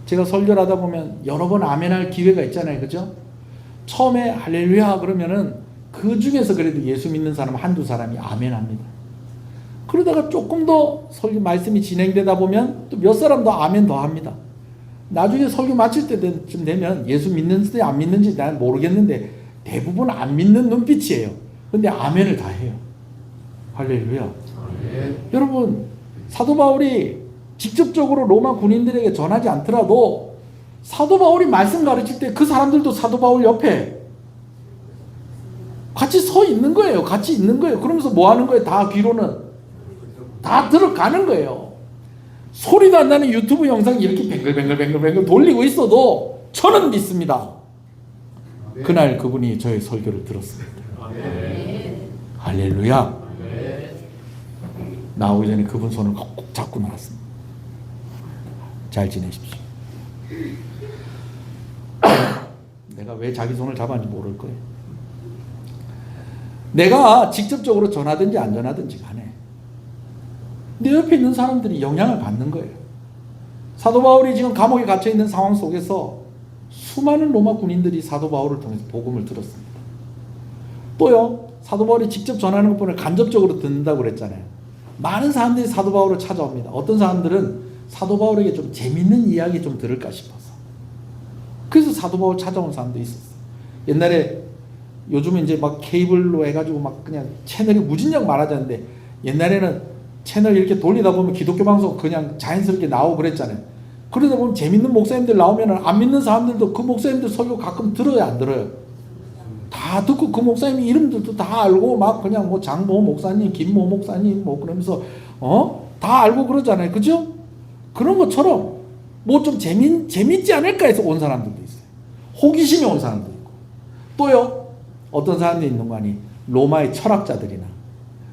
제가 설교를 하다 보면 여러 번 아멘할 기회가 있잖아요, 그죠? 처음에 할렐루야 그러면은 그 중에서 그래도 예수 믿는 사람 한두 사람이 아멘합니다. 그러다가 조금 더 설교 말씀이 진행되다 보면 또 몇 사람 더 아멘 더 합니다. 나중에 설교 마칠 때쯤 되면 예수 믿는지 안 믿는지 난 모르겠는데 대부분 안 믿는 눈빛이에요. 근데 아멘을 다 해요. 할렐루야. 아멘. 여러분, 사도 바울이 직접적으로 로마 군인들에게 전하지 않더라도 사도 바울이 말씀 가르칠 때 그 사람들도 사도 바울 옆에 같이 서 있는 거예요. 같이 있는 거예요. 그러면서 뭐 하는 거예요? 다 귀로는 다 들어가는 거예요. 소리도 안 나는 유튜브 영상 이렇게 뱅글뱅글 돌리고 있어도 저는 믿습니다. 그날 그분이 저의 설교를 들었습니다. 아멘. 할렐루야. 아멘. 나오기 전에 그분 손을 꼭 잡고 나왔습니다. 잘 지내십시오. 내가 왜 자기 손을 잡았는지 모를 거예요. 내가 직접적으로 전하든지 안 전하든지 간에 내 옆에 있는 사람들이 영향을 받는 거예요. 사도 바울이 지금 감옥에 갇혀 있는 상황 속에서 수많은 로마 군인들이 사도 바울을 통해서 복음을 들었습니다. 또요, 사도 바울이 직접 전하는 것보다 간접적으로 듣는다고 그랬잖아요. 많은 사람들이 사도 바울을 찾아옵니다. 어떤 사람들은 사도 바울에게 좀 재밌는 이야기 좀 들을까 싶어서. 그래서 사도 바울 찾아온 사람도 있었어요. 옛날에 요즘은 이제 막 케이블로 해가지고 막 그냥 채널이 무진장 많아졌는데 옛날에는 채널 이렇게 돌리다 보면 기독교 방송 그냥 자연스럽게 나오고 그랬잖아요. 그러다 보면 재밌는 목사님들 나오면 안 믿는 사람들도 그 목사님들 설교 가끔 들어요, 안 들어요? 다 듣고 그 목사님 이름들도 다 알고 막 그냥 뭐 장모 목사님, 김모 목사님 뭐 그러면서 다 알고 그러잖아요. 그죠? 그런 것처럼 뭐 좀 재밌지 않을까 해서 온 사람들도 있어요. 호기심이 온 사람도 있고. 또요, 어떤 사람들이 있는 거 아니? 로마의 철학자들이나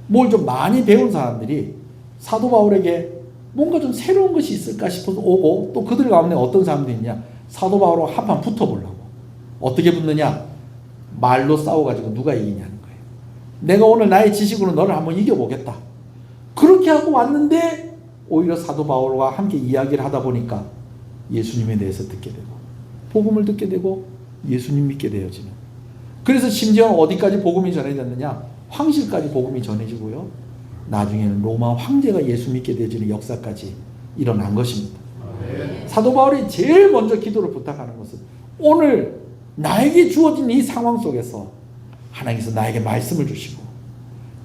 뭘 좀 많이 배운 사람들이 사도 바울에게 뭔가 좀 새로운 것이 있을까 싶어서 오고, 또 그들 가운데 어떤 사람들이 있냐? 사도 바울하고 한판 붙어보려고. 어떻게 붙느냐? 말로 싸워가지고 누가 이기냐는 거예요. 내가 오늘 나의 지식으로 너를 한번 이겨보겠다. 그렇게 하고 왔는데 오히려 사도 바울과 함께 이야기를 하다 보니까 예수님에 대해서 듣게 되고 복음을 듣게 되고 예수님 믿게 되어지는. 그래서 심지어 어디까지 복음이 전해졌느냐? 황실까지 복음이 전해지고요. 나중에는 로마 황제가 예수 믿게 되어지는 역사까지 일어난 것입니다. 사도 바울이 제일 먼저 기도를 부탁하는 것은 오늘 나에게 주어진 이 상황 속에서 하나님께서 나에게 말씀을 주시고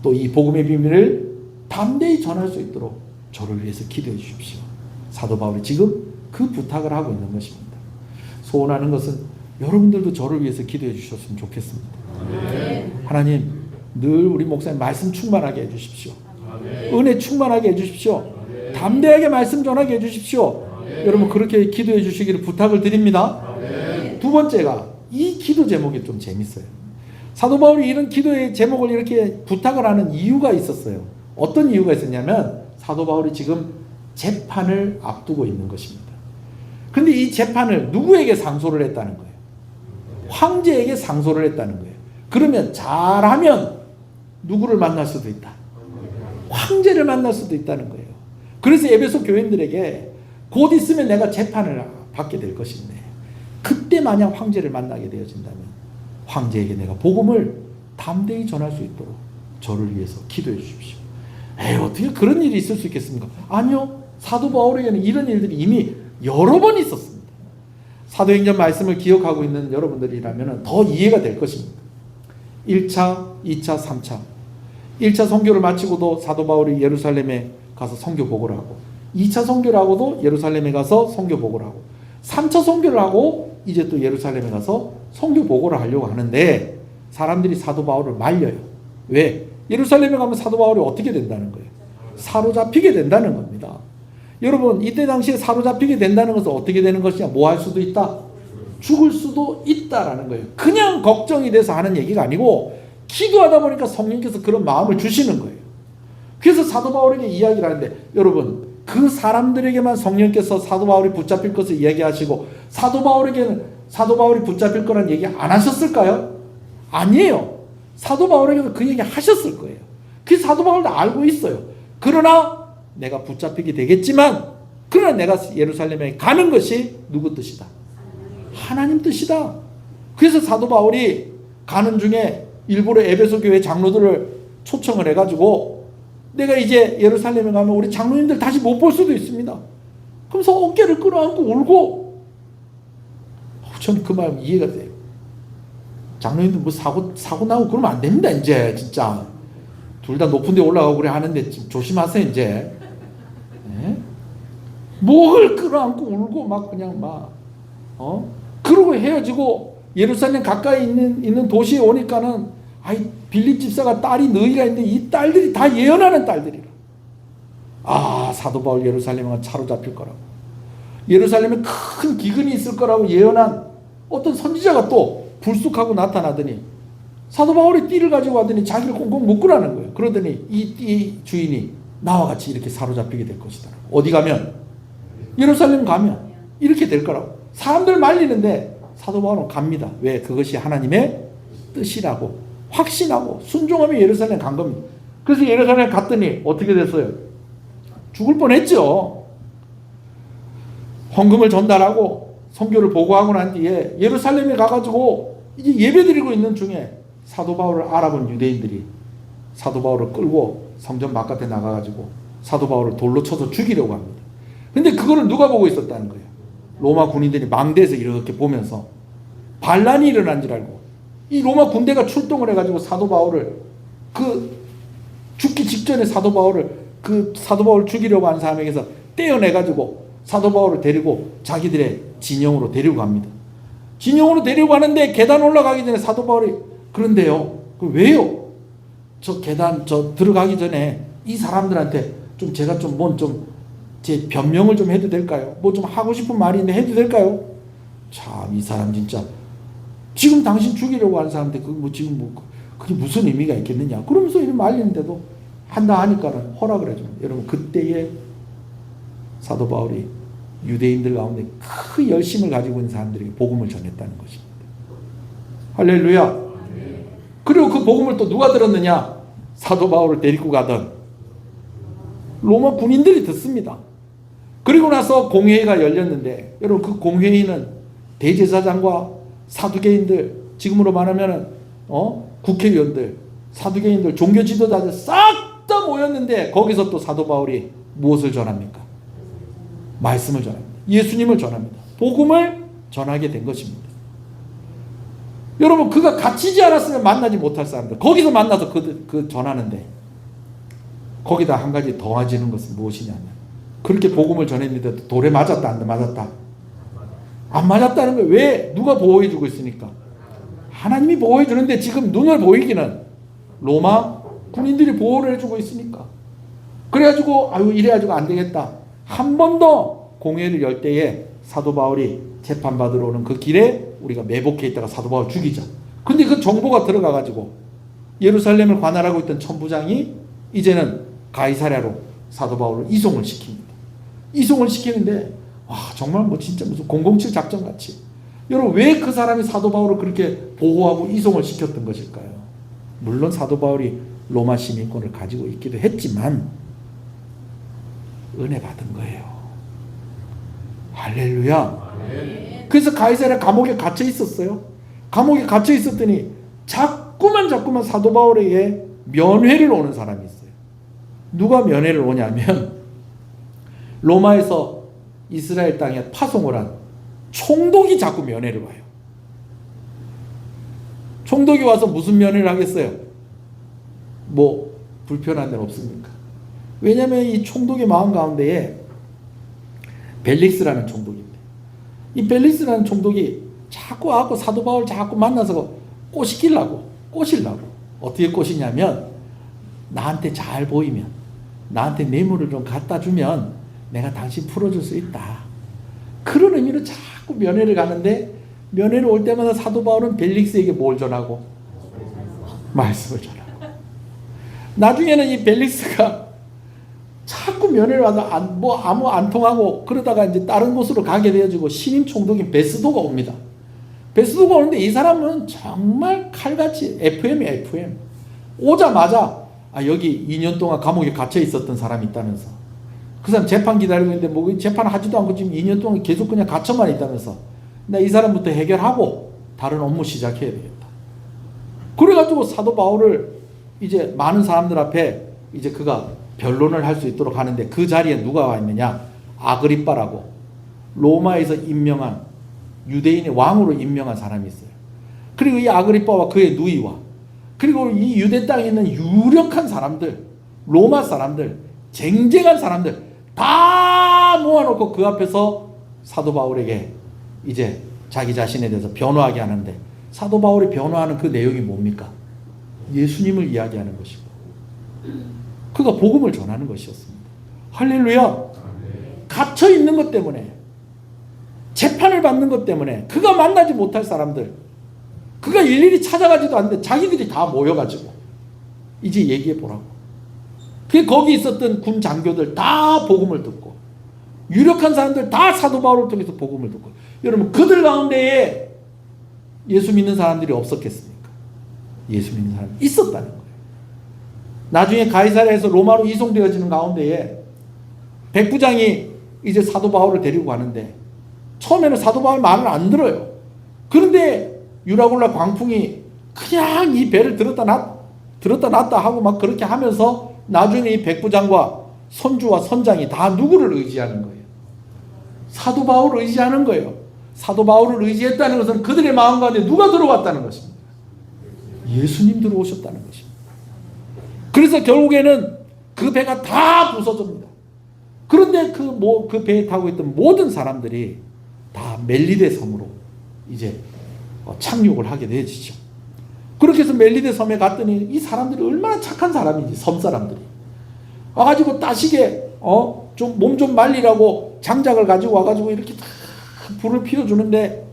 또 이 복음의 비밀을 담대히 전할 수 있도록 저를 위해서 기도해 주십시오. 사도 바울이 지금 그 부탁을 하고 있는 것입니다. 소원하는 것은 여러분들도 저를 위해서 기도해 주셨으면 좋겠습니다. 하나님, 늘 우리 목사님 말씀 충만하게 해주십시오. 은혜 충만하게 해주십시오. 담대하게 말씀 전하게 해주십시오. 여러분 그렇게 기도해 주시기를 부탁을 드립니다. 두 번째가 이 기도 제목이 좀 재밌어요. 사도 바울이 이런 기도의 제목을 이렇게 부탁을 하는 이유가 있었어요. 어떤 이유가 있었냐면 사도 바울이 지금 재판을 앞두고 있는 것입니다. 그런데 이 재판을 누구에게 상소를 했다는 거예요? 황제에게 상소를 했다는 거예요. 그러면 잘하면 누구를 만날 수도 있다. 황제를 만날 수도 있다는 거예요. 그래서 에베소 교인들에게 곧 있으면 내가 재판을 받게 될 것인데 그때 만약 황제를 만나게 되어진다면 황제에게 내가 복음을 담대히 전할 수 있도록 저를 위해서 기도해 주십시오. 어떻게 그런 일이 있을 수 있겠습니까? 아니요. 사도 바울에게는 이런 일들이 이미 여러 번 있었습니다. 사도행전 말씀을 기억하고 있는 여러분들이라면 더 이해가 될 것입니다. 1차, 2차, 3차. 1차 선교를 마치고도 사도 바울이 예루살렘에 가서 선교 보고를 하고 2차 선교를 하고도 예루살렘에 가서 선교 보고를 하고 3차 선교를 하고 이제 또 예루살렘에 가서 선교 보고를 하려고 하는데 사람들이 사도 바울을 말려요. 왜? 예루살렘에 가면 사도 바울이 어떻게 된다는 거예요? 사로잡히게 된다는 겁니다. 여러분 이때 당시에 사로잡히게 된다는 것은 어떻게 되는 것이냐? 뭐 할 수도 있다? 죽을 수도 있다라는 거예요. 그냥 걱정이 돼서 하는 얘기가 아니고 기도하다 보니까 성령께서 그런 마음을 주시는 거예요. 그래서 사도 바울에게 이야기를 하는데 여러분 그 사람들에게만 성령께서 사도 바울이 붙잡힐 것을 이야기하시고 사도 바울에게는 사도 바울이 붙잡힐 거란 얘기 안 하셨을까요? 아니에요. 사도 바울에게도 그 얘기 하셨을 거예요. 그 사도 바울도 알고 있어요. 그러나 내가 붙잡히게 되겠지만 그러나 내가 예루살렘에 가는 것이 누구 뜻이다? 하나님 뜻이다. 그래서 사도 바울이 가는 중에 일부러 에베소 교회 장로들을 초청을 해가지고 내가 이제 예루살렘에 가면 우리 장로님들 다시 못 볼 수도 있습니다. 그러면서 어깨를 끌어안고 울고 저는 그 마음 이해가 돼요. 장로님들 뭐 사고 나고 그러면 안 됩니다. 이제 진짜 둘 다 높은 데 올라가고 그래 하는데 조심하세요 이제. 네? 목을 끌어안고 울고 막 그냥 막 그러고 헤어지고 예루살렘 가까이 있는 도시에 오니까는 빌립 집사가 딸이 너희가 있는데 이 딸들이 다 예언하는 딸들이라. 사도 바울 예루살렘에 가면 차로 잡힐 거라고. 예루살렘에 큰 기근이 있을 거라고 예언한 어떤 선지자가 또 불쑥하고 나타나더니 사도 바울이 띠를 가지고 왔더니 자기를 꽁꽁 묶으라는 거예요. 그러더니 이 띠 주인이 나와 같이 이렇게 사로잡히게 될 것이다. 어디 가면? 예루살렘 가면 이렇게 될 거라고. 사람들 말리는데 사도 바울은 갑니다. 왜? 그것이 하나님의 뜻이라고 확신하고 순종하며 예루살렘 간 겁니다. 그래서 예루살렘 갔더니 어떻게 됐어요? 죽을 뻔했죠. 헌금을 전달하고 선교를 보고하고 난 뒤에 예루살렘에 가가지고 이제 예배드리고 있는 중에 사도 바울을 알아본 유대인들이 사도 바울을 끌고 성전 바깥에 나가가지고 사도 바울을 돌로 쳐서 죽이려고 합니다. 근데 그거를 누가 보고 있었다는 거예요? 로마 군인들이 망대에서 이렇게 보면서 반란이 일어난 줄 알고 이 로마 군대가 출동을 해가지고 사도 바울을 죽기 직전에 사도 바울을 죽이려고 하는 사람에게서 떼어내가지고 사도 바울을 데리고 자기들의 진영으로 데리고 갑니다. 진영으로 데리고 가는데 계단 올라가기 전에 사도 바울이 그런데요. 왜요? 저 계단 들어가기 전에 이 사람들한테 좀 제가 제 변명을 좀 해도 될까요? 뭐 좀 하고 싶은 말이 있는데 해도 될까요? 참 이 사람 진짜 지금 당신 죽이려고 하는 사람한테 그게 무슨 의미가 있겠느냐? 그러면서 이렇게 말리는데도 한다 하니까는 허락을 해줍니다. 여러분 그때에 사도 바울이 유대인들 가운데 큰 열심을 가지고 있는 사람들에게 복음을 전했다는 것입니다. 할렐루야. 그리고 그 복음을 또 누가 들었느냐? 사도 바울을 데리고 가던 로마 군인들이 듣습니다. 그리고 나서 공회의가 열렸는데 여러분 그 공회의는 대제사장과 사두개인들, 지금으로 말하면 국회의원들, 사두개인들, 종교 지도자들 싹 다 모였는데 거기서 또 사도 바울이 무엇을 전합니까? 말씀을 전합니다. 예수님을 전합니다. 복음을 전하게 된 것입니다. 여러분 그가 갇히지 않았으면 만나지 못할 사람들 거기서 만나서 그 전하는데 거기다 한 가지 더해지는 것은 무엇이냐면 그렇게 복음을 전했는데 돌에 맞았다 안 맞았다? 안 맞았다는 거예요. 왜? 누가 보호해 주고 있으니까. 하나님이 보호해 주는데 지금 눈을 보이기는 로마 군인들이 보호를 해주고 있으니까. 그래가지고 이래가지고 안 되겠다. 한 번 더 공회를 열 때에 사도 바울이 재판받으러 오는 그 길에 우리가 매복해 있다가 사도 바울 죽이자. 근데 그 정보가 들어가가지고 예루살렘을 관할하고 있던 천부장이 이제는 가이사랴로 사도 바울을 이송을 시킵니다. 이송을 시키는데 와 정말 뭐 진짜 무슨 007 작전 같이. 여러분 왜 그 사람이 사도 바울을 그렇게 보호하고 이송을 시켰던 것일까요? 물론 사도 바울이 로마 시민권을 가지고 있기도 했지만 은혜 받은 거예요. 할렐루야. 그래서 가이사랴 감옥에 갇혀 있었어요. 감옥에 갇혀 있었더니 자꾸만 사도 바울에게 면회를 오는 사람이 있어요. 누가 면회를 오냐면 로마에서 이스라엘 땅에 파송을 한 총독이 자꾸 면회를 와요. 총독이 와서 무슨 면회를 하겠어요? 뭐 불편한 데는 없습니까? 왜냐하면 이 총독의 마음 가운데에 벨릭스라는 총독입니다. 이 벨릭스라는 총독이 자꾸 와서 사도 바울 자꾸 만나서 꼬시려고 어떻게 꼬시냐면 나한테 잘 보이면 나한테 뇌물을 좀 갖다 주면 내가 당신 풀어줄 수 있다. 그런 의미로 자꾸 면회를 가는데 면회를 올 때마다 사도 바울은 벨릭스에게 뭘 전하고? 말씀을 전하고. 나중에는 이 벨릭스가 자꾸 면회를 와서 아무 안 통하고 그러다가 이제 다른 곳으로 가게 되어지고 신임 총독인 베스도가 옵니다. 베스도가 오는데 이 사람은 정말 칼같이 FM이야 FM. 오자마자 여기 2년 동안 감옥에 갇혀 있었던 사람이 있다면서 그 사람 재판 기다리고 있는데 뭐 재판 하지도 않고 지금 2년 동안 계속 그냥 갇혀만 있다면서 나 이 사람부터 해결하고 다른 업무 시작해야 되겠다. 그래가지고 사도 바울을 이제 많은 사람들 앞에 이제 그가 변론을 할 수 있도록 하는데 그 자리에 누가 와 있느냐? 아그리빠라고 로마에서 임명한 유대인의 왕으로 임명한 사람이 있어요. 그리고 이 아그리빠와 그의 누이와 그리고 이 유대 땅에 있는 유력한 사람들, 로마 사람들, 쟁쟁한 사람들 다 모아놓고 그 앞에서 사도 바울에게 이제 자기 자신에 대해서 변호하게 하는데 사도 바울이 변호하는 그 내용이 뭡니까? 예수님을 이야기하는 것이고 그가 복음을 전하는 것이었습니다. 할렐루야. 갇혀 있는 것 때문에 재판을 받는 것 때문에 그가 만나지 못할 사람들 그가 일일이 찾아가지도 않는데 자기들이 다 모여가지고 이제 얘기해 보라고. 거기 있었던 군 장교들 다 복음을 듣고 유력한 사람들 다 사도 바울을 통해서 복음을 듣고 여러분 그들 가운데에 예수 믿는 사람들이 없었겠습니까? 예수 믿는 사람이 있었다는 거예요. 나중에 가이사랴에서 로마로 이송되어지는 가운데에 백부장이 이제 사도 바울을 데리고 가는데 처음에는 사도 바울 말을 안 들어요. 그런데 유라굴라 광풍이 그냥 이 배를 들었다 놨다 하고 막 그렇게 하면서 나중에 이 백부장과 선주와 선장이 다 누구를 의지하는 거예요? 사도 바울을 의지하는 거예요. 사도 바울을 의지했다는 것은 그들의 마음 가운데 누가 들어왔다는 것입니다. 예수님 들어오셨다는 것입니다. 그래서 결국에는 그 배가 다 부서집니다. 그런데 그 배에 타고 있던 모든 사람들이 다 멜리데 섬으로 이제 착륙을 하게 되지죠. 그렇게 해서 멜리데 섬에 갔더니 이 사람들이 얼마나 착한 사람인지, 섬 사람들이 와가지고 따시게 좀 몸 좀 말리라고 장작을 가지고 와가지고 이렇게 다 불을 피워주는데,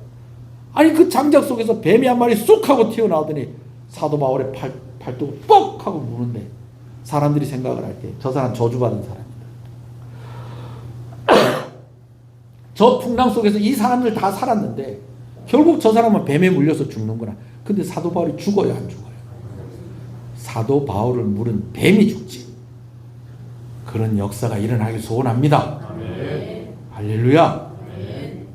아니 그 장작 속에서 뱀이 한 마리 쑥 하고 튀어나오더니 사도 바울의 팔뚝을 뻑 하고 무는데, 사람들이 생각을 할 때 저 사람 저주받은 사람이다. 저 풍랑 속에서 이 사람들 다 살았는데 결국 저 사람은 뱀에 물려서 죽는구나. 근데 사도 바울이 죽어요, 안 죽어요? 사도 바울을 물은 뱀이 죽지. 그런 역사가 일어나길 소원합니다. 아멘. 할렐루야. 아멘.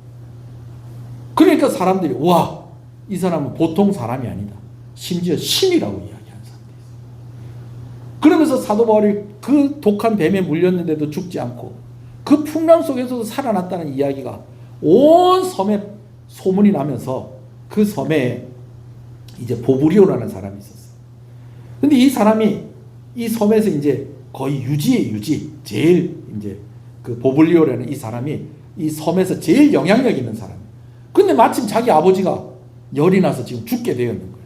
그러니까 사람들이 와, 이 사람은 보통 사람이 아니다. 심지어 신이라고 이야기하는 사람들이 있어요. 그러면서 사도 바울이 그 독한 뱀에 물렸는데도 죽지 않고 그 풍랑 속에서도 살아났다는 이야기가 온 섬에 소문이 나면서 그 섬에 이제 보브리오라는 사람이 있었어요. 근데 이 사람이 이 섬에서 이제 거의 유지예요, 유지. 제일 이제 그 보블리오라는 이 사람이 이 섬에서 제일 영향력 있는 사람이에요. 근데 마침 자기 아버지가 열이 나서 지금 죽게 되었는 거예요.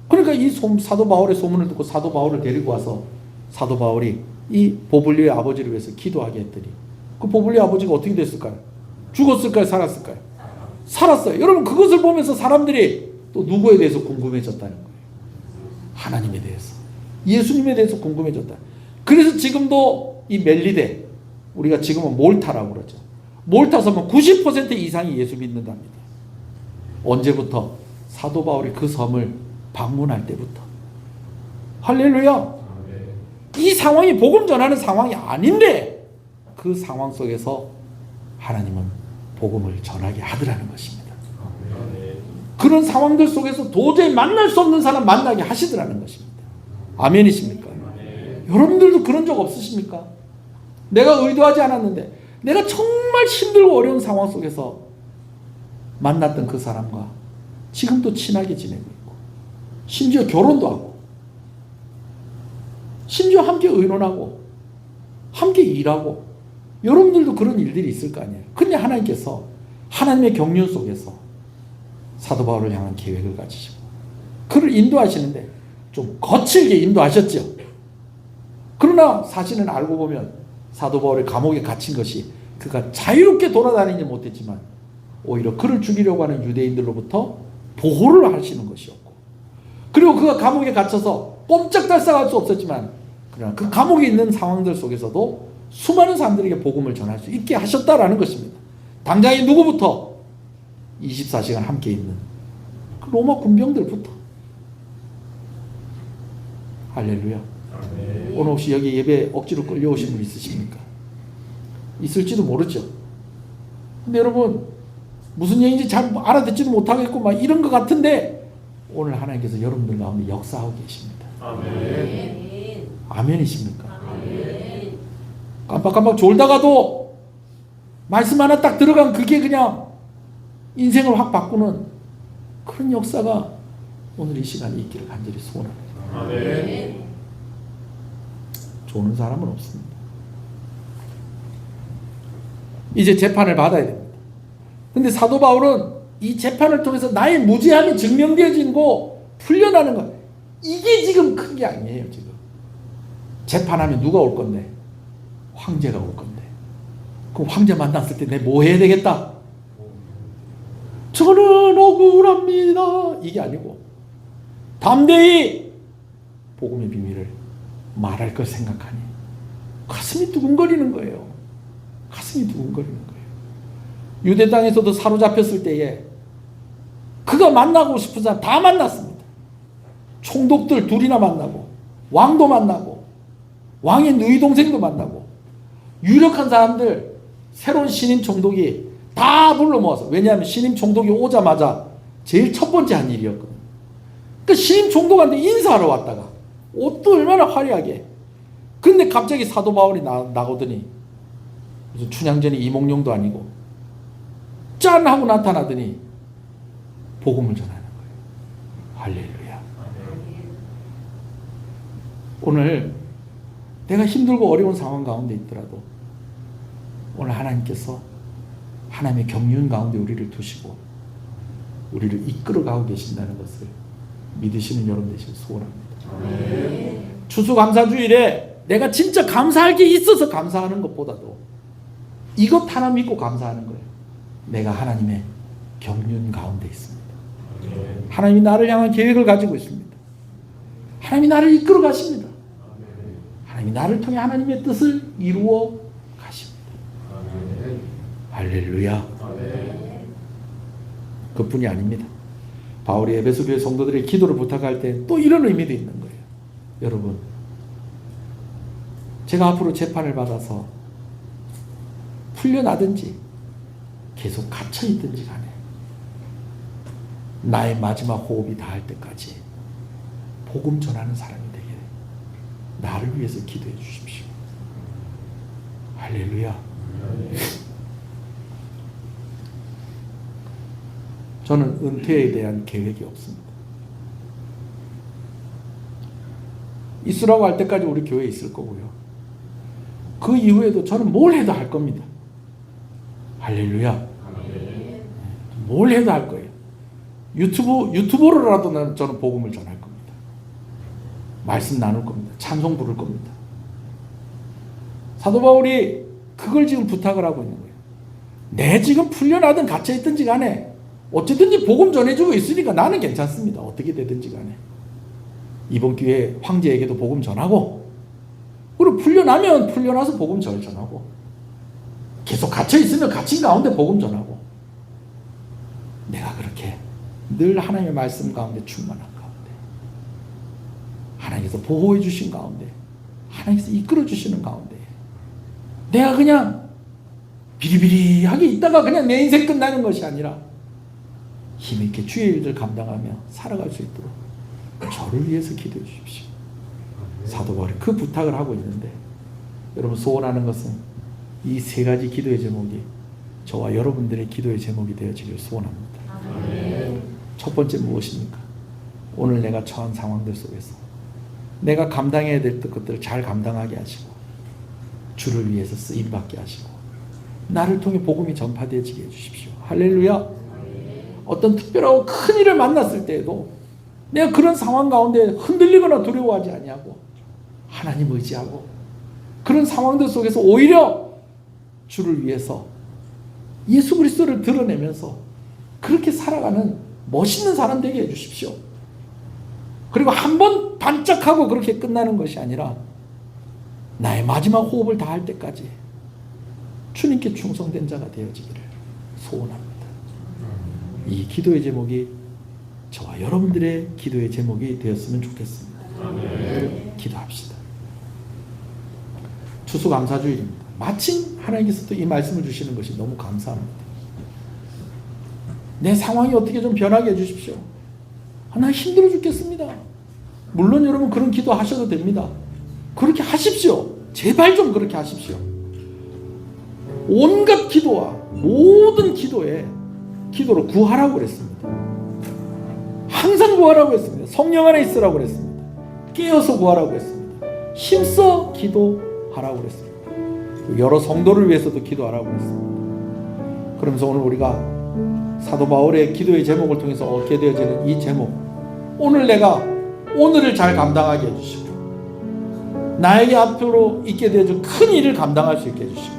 그러니까 이 사도 바울의 소문을 듣고 사도 바울을 데리고 와서 사도 바울이 이 보블리오의 아버지를 위해서 기도하게 했더니 그 보블리오 아버지가 어떻게 됐을까요? 죽었을까요? 살았을까요? 살았어요. 여러분, 그것을 보면서 사람들이 또 누구에 대해서 궁금해졌다는 거예요. 하나님에 대해서, 예수님에 대해서 궁금해졌다. 그래서 지금도 이 멜리데, 우리가 지금은 몰타라고 그러죠. 몰타 섬은 90% 이상이 예수 믿는답니다. 언제부터? 사도 바울이 그 섬을 방문할 때부터. 할렐루야. 이 상황이 복음 전하는 상황이 아닌데 그 상황 속에서 하나님은 복음을 전하게 하더라는 것입니다. 그런 상황들 속에서 도저히 만날 수 없는 사람 만나게 하시더라는 것입니다. 아멘이십니까? 여러분들도 그런 적 없으십니까? 내가 의도하지 않았는데 내가 정말 힘들고 어려운 상황 속에서 만났던 그 사람과 지금도 친하게 지내고 있고, 심지어 결혼도 하고, 심지어 함께 의논하고 함께 일하고, 여러분들도 그런 일들이 있을 거 아니에요. 근데 하나님께서 하나님의 경륜 속에서 사도 바울을 향한 계획을 가지시고 그를 인도하시는데 좀 거칠게 인도하셨죠. 그러나 사실은 알고 보면 사도 바울이 감옥에 갇힌 것이 그가 자유롭게 돌아다니지 못했지만 오히려 그를 죽이려고 하는 유대인들로부터 보호를 하시는 것이었고, 그리고 그가 감옥에 갇혀서 꼼짝달싹할 수 없었지만 그러나 그 감옥에 있는 상황들 속에서도 수많은 사람들에게 복음을 전할 수 있게 하셨다라는 것입니다. 당장에 누구부터? 24시간 함께 있는 그 로마 군병들부터. 할렐루야. 오늘 혹시 여기 예배 억지로 끌려오신 분 있으십니까? 있을지도 모르죠. 근데 여러분, 무슨 얘기인지 잘 알아듣지도 못하겠고 막 이런 것 같은데 오늘 하나님께서 여러분들 가운데 역사하고 계십니다. 아멘. 아멘이십니까? 아멘. 깜빡깜빡 졸다가도 말씀 하나 딱 들어간 그게 그냥 인생을 확 바꾸는 그런 역사가 오늘 이 시간에 있기를 간절히 소원합니다. 아멘. 조는 사람은 없습니다. 이제 재판을 받아야 됩니다. 근데 사도 바울은 이 재판을 통해서 나의 무죄함이 증명되어진 거, 풀려나는 것, 이게 지금 큰 게 아니에요. 지금 재판하면 누가 올 건데? 황제가 올 건데. 그럼 황제 만났을 때 내 뭐 해야 되겠다? 저는 억울합니다. 이게 아니고 담대히 복음의 비밀을 말할 걸 생각하니 가슴이 두근거리는 거예요. 가슴이 두근거리는 거예요. 유대 땅에서도 사로잡혔을 때에 그가 만나고 싶은 사람 다 만났습니다. 총독들 둘이나 만나고, 왕도 만나고, 왕의 누이 동생도 만나고, 유력한 사람들, 새로운 신임 총독이 다 불러 모아서, 왜냐하면 신임 총독이 오자마자 제일 첫 번째 한 일이었거든요. 그 신임 총독한테 인사하러 왔다가 옷도 얼마나 화려하게. 근데 갑자기 사도 바울이 나오더니 무슨 춘향전이 이몽룡도 아니고 짠 하고 나타나더니 복음을 전하는 거예요. 할렐루야. 오늘 내가 힘들고 어려운 상황 가운데 있더라도 오늘 하나님께서 하나님의 경륜 가운데 우리를 두시고 우리를 이끌어가고 계신다는 것을 믿으시는 여러분 되시길 소원합니다. 추수감사주일에 내가 진짜 감사할 게 있어서 감사하는 것보다도 이것 하나 믿고 감사하는 거예요. 내가 하나님의 경륜 가운데 있습니다. 하나님이 나를 향한 계획을 가지고 있습니다. 하나님이 나를 이끌어 가십니다. 하나님이 나를 통해 하나님의 뜻을 이루어 가십니다. 할렐루야. 그뿐이 아닙니다. 바울이 에베소 교회 성도들의 기도를 부탁할 때 또 이런 의미도 있는 거예요. 여러분, 제가 앞으로 재판을 받아서 풀려나든지 계속 갇혀있든지 간에 나의 마지막 호흡이 닿을 때까지 복음 전하는 사람이 되게 나를 위해서 기도해 주십시오. 할렐루야. 저는 은퇴에 대한 계획이 없습니다. 있으라고 할 때까지 우리 교회에 있을 거고요. 그 이후에도 저는 뭘 해도 할 겁니다. 할렐루야. 뭘 해도 할 거예요. 유튜버로라도 저는 복음을 전할 겁니다. 말씀 나눌 겁니다. 찬송 부를 겁니다. 사도 바울이 그걸 지금 부탁을 하고 있는 거예요. 내 지금 풀려나든 갇혀있든지 간에 어쨌든지 복음 전해주고 있으니까 나는 괜찮습니다. 어떻게 되든지 간에. 이번 기회에 황제에게도 복음 전하고, 그리고 풀려나면 풀려나서 복음 전하고, 계속 갇혀있으면 갇힌 가운데 복음 전하고, 내가 그렇게 늘 하나님의 말씀 가운데 충만한 가운데, 하나님께서 보호해 주신 가운데, 하나님께서 이끌어 주시는 가운데, 내가 그냥 비리비리하게 있다가 그냥 내 인생 끝나는 것이 아니라 힘있게 주의 일들 감당하며 살아갈 수 있도록 저를 위해서 기도해 주십시오. 사도 바울이 그 부탁을 하고 있는데, 여러분 소원하는 것은 이 세 가지 기도의 제목이 저와 여러분들의 기도의 제목이 되어지길 소원합니다. 첫 번째 무엇입니까? 오늘 내가 처한 상황들 속에서 내가 감당해야 될 것들을 잘 감당하게 하시고 주를 위해서 쓰임받게 하시고 나를 통해 복음이 전파되어지게 해주십시오. 할렐루야. 어떤 특별하고 큰 일을 만났을 때에도 내가 그런 상황 가운데 흔들리거나 두려워하지 아니하고 하나님 의지하고 그런 상황들 속에서 오히려 주를 위해서 예수 그리스도를 드러내면서 그렇게 살아가는 멋있는 사람 되게 해주십시오. 그리고 한 번 반짝하고 그렇게 끝나는 것이 아니라 나의 마지막 호흡을 다할 때까지 주님께 충성된 자가 되어지기를 소원합니다. 이 기도의 제목이 저와 여러분들의 기도의 제목이 되었으면 좋겠습니다. 기도합시다. 추수감사주일입니다. 마침 하나님께서 또 이 말씀을 주시는 것이 너무 감사합니다. 내 상황이 어떻게 좀 변하게 해주십시오. 나 힘들어 죽겠습니다. 물론 여러분 그런 기도 하셔도 됩니다. 그렇게 하십시오. 제발 좀 그렇게 하십시오. 온갖 기도와 모든 기도에 기도로 구하라고 그랬습니다. 항상 구하라고 했습니다. 성령 안에 있으라고 그랬습니다. 깨어서 구하라고 했습니다. 힘써 기도하라고 그랬습니다. 여러 성도를 위해서도 기도하라고 그랬습니다. 그러면서 오늘 우리가 사도 바울의 기도의 제목을 통해서 얻게 되어지는 이 제목, 오늘을 잘 감당하게 해주시고 나에게 앞으로 있게 되어질 큰 일을 감당할 수 있게 해주시고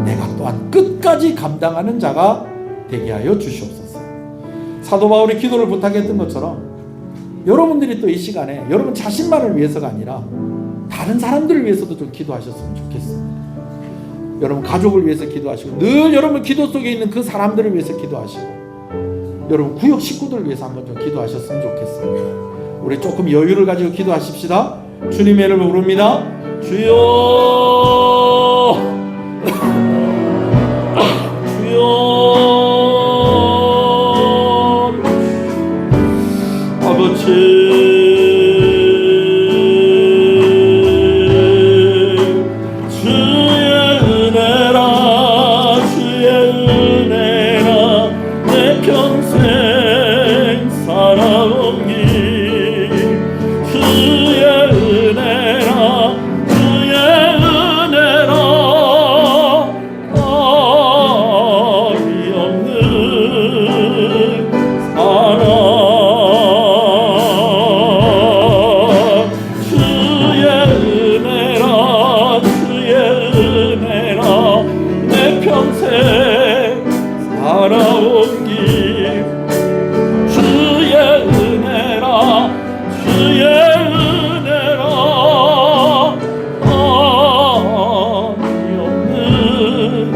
내가 또한 끝까지 감당하는 자가 되게 하여 주시옵소서. 사도 바울이 기도를 부탁했던 것처럼 여러분들이 또 이 시간에 여러분 자신만을 위해서가 아니라 다른 사람들을 위해서도 좀 기도하셨으면 좋겠습니다. 여러분 가족을 위해서 기도하시고 늘 여러분 기도 속에 있는 그 사람들을 위해서 기도하시고 여러분 구역 식구들을 위해서 한번 좀 기도하셨으면 좋겠습니다. 우리 조금 여유를 가지고 기도하십시다. 주님의 이름을 부릅니다. 주여 주여 아버지 살아온 길 주의 은혜라 주의 은혜라 아니 없는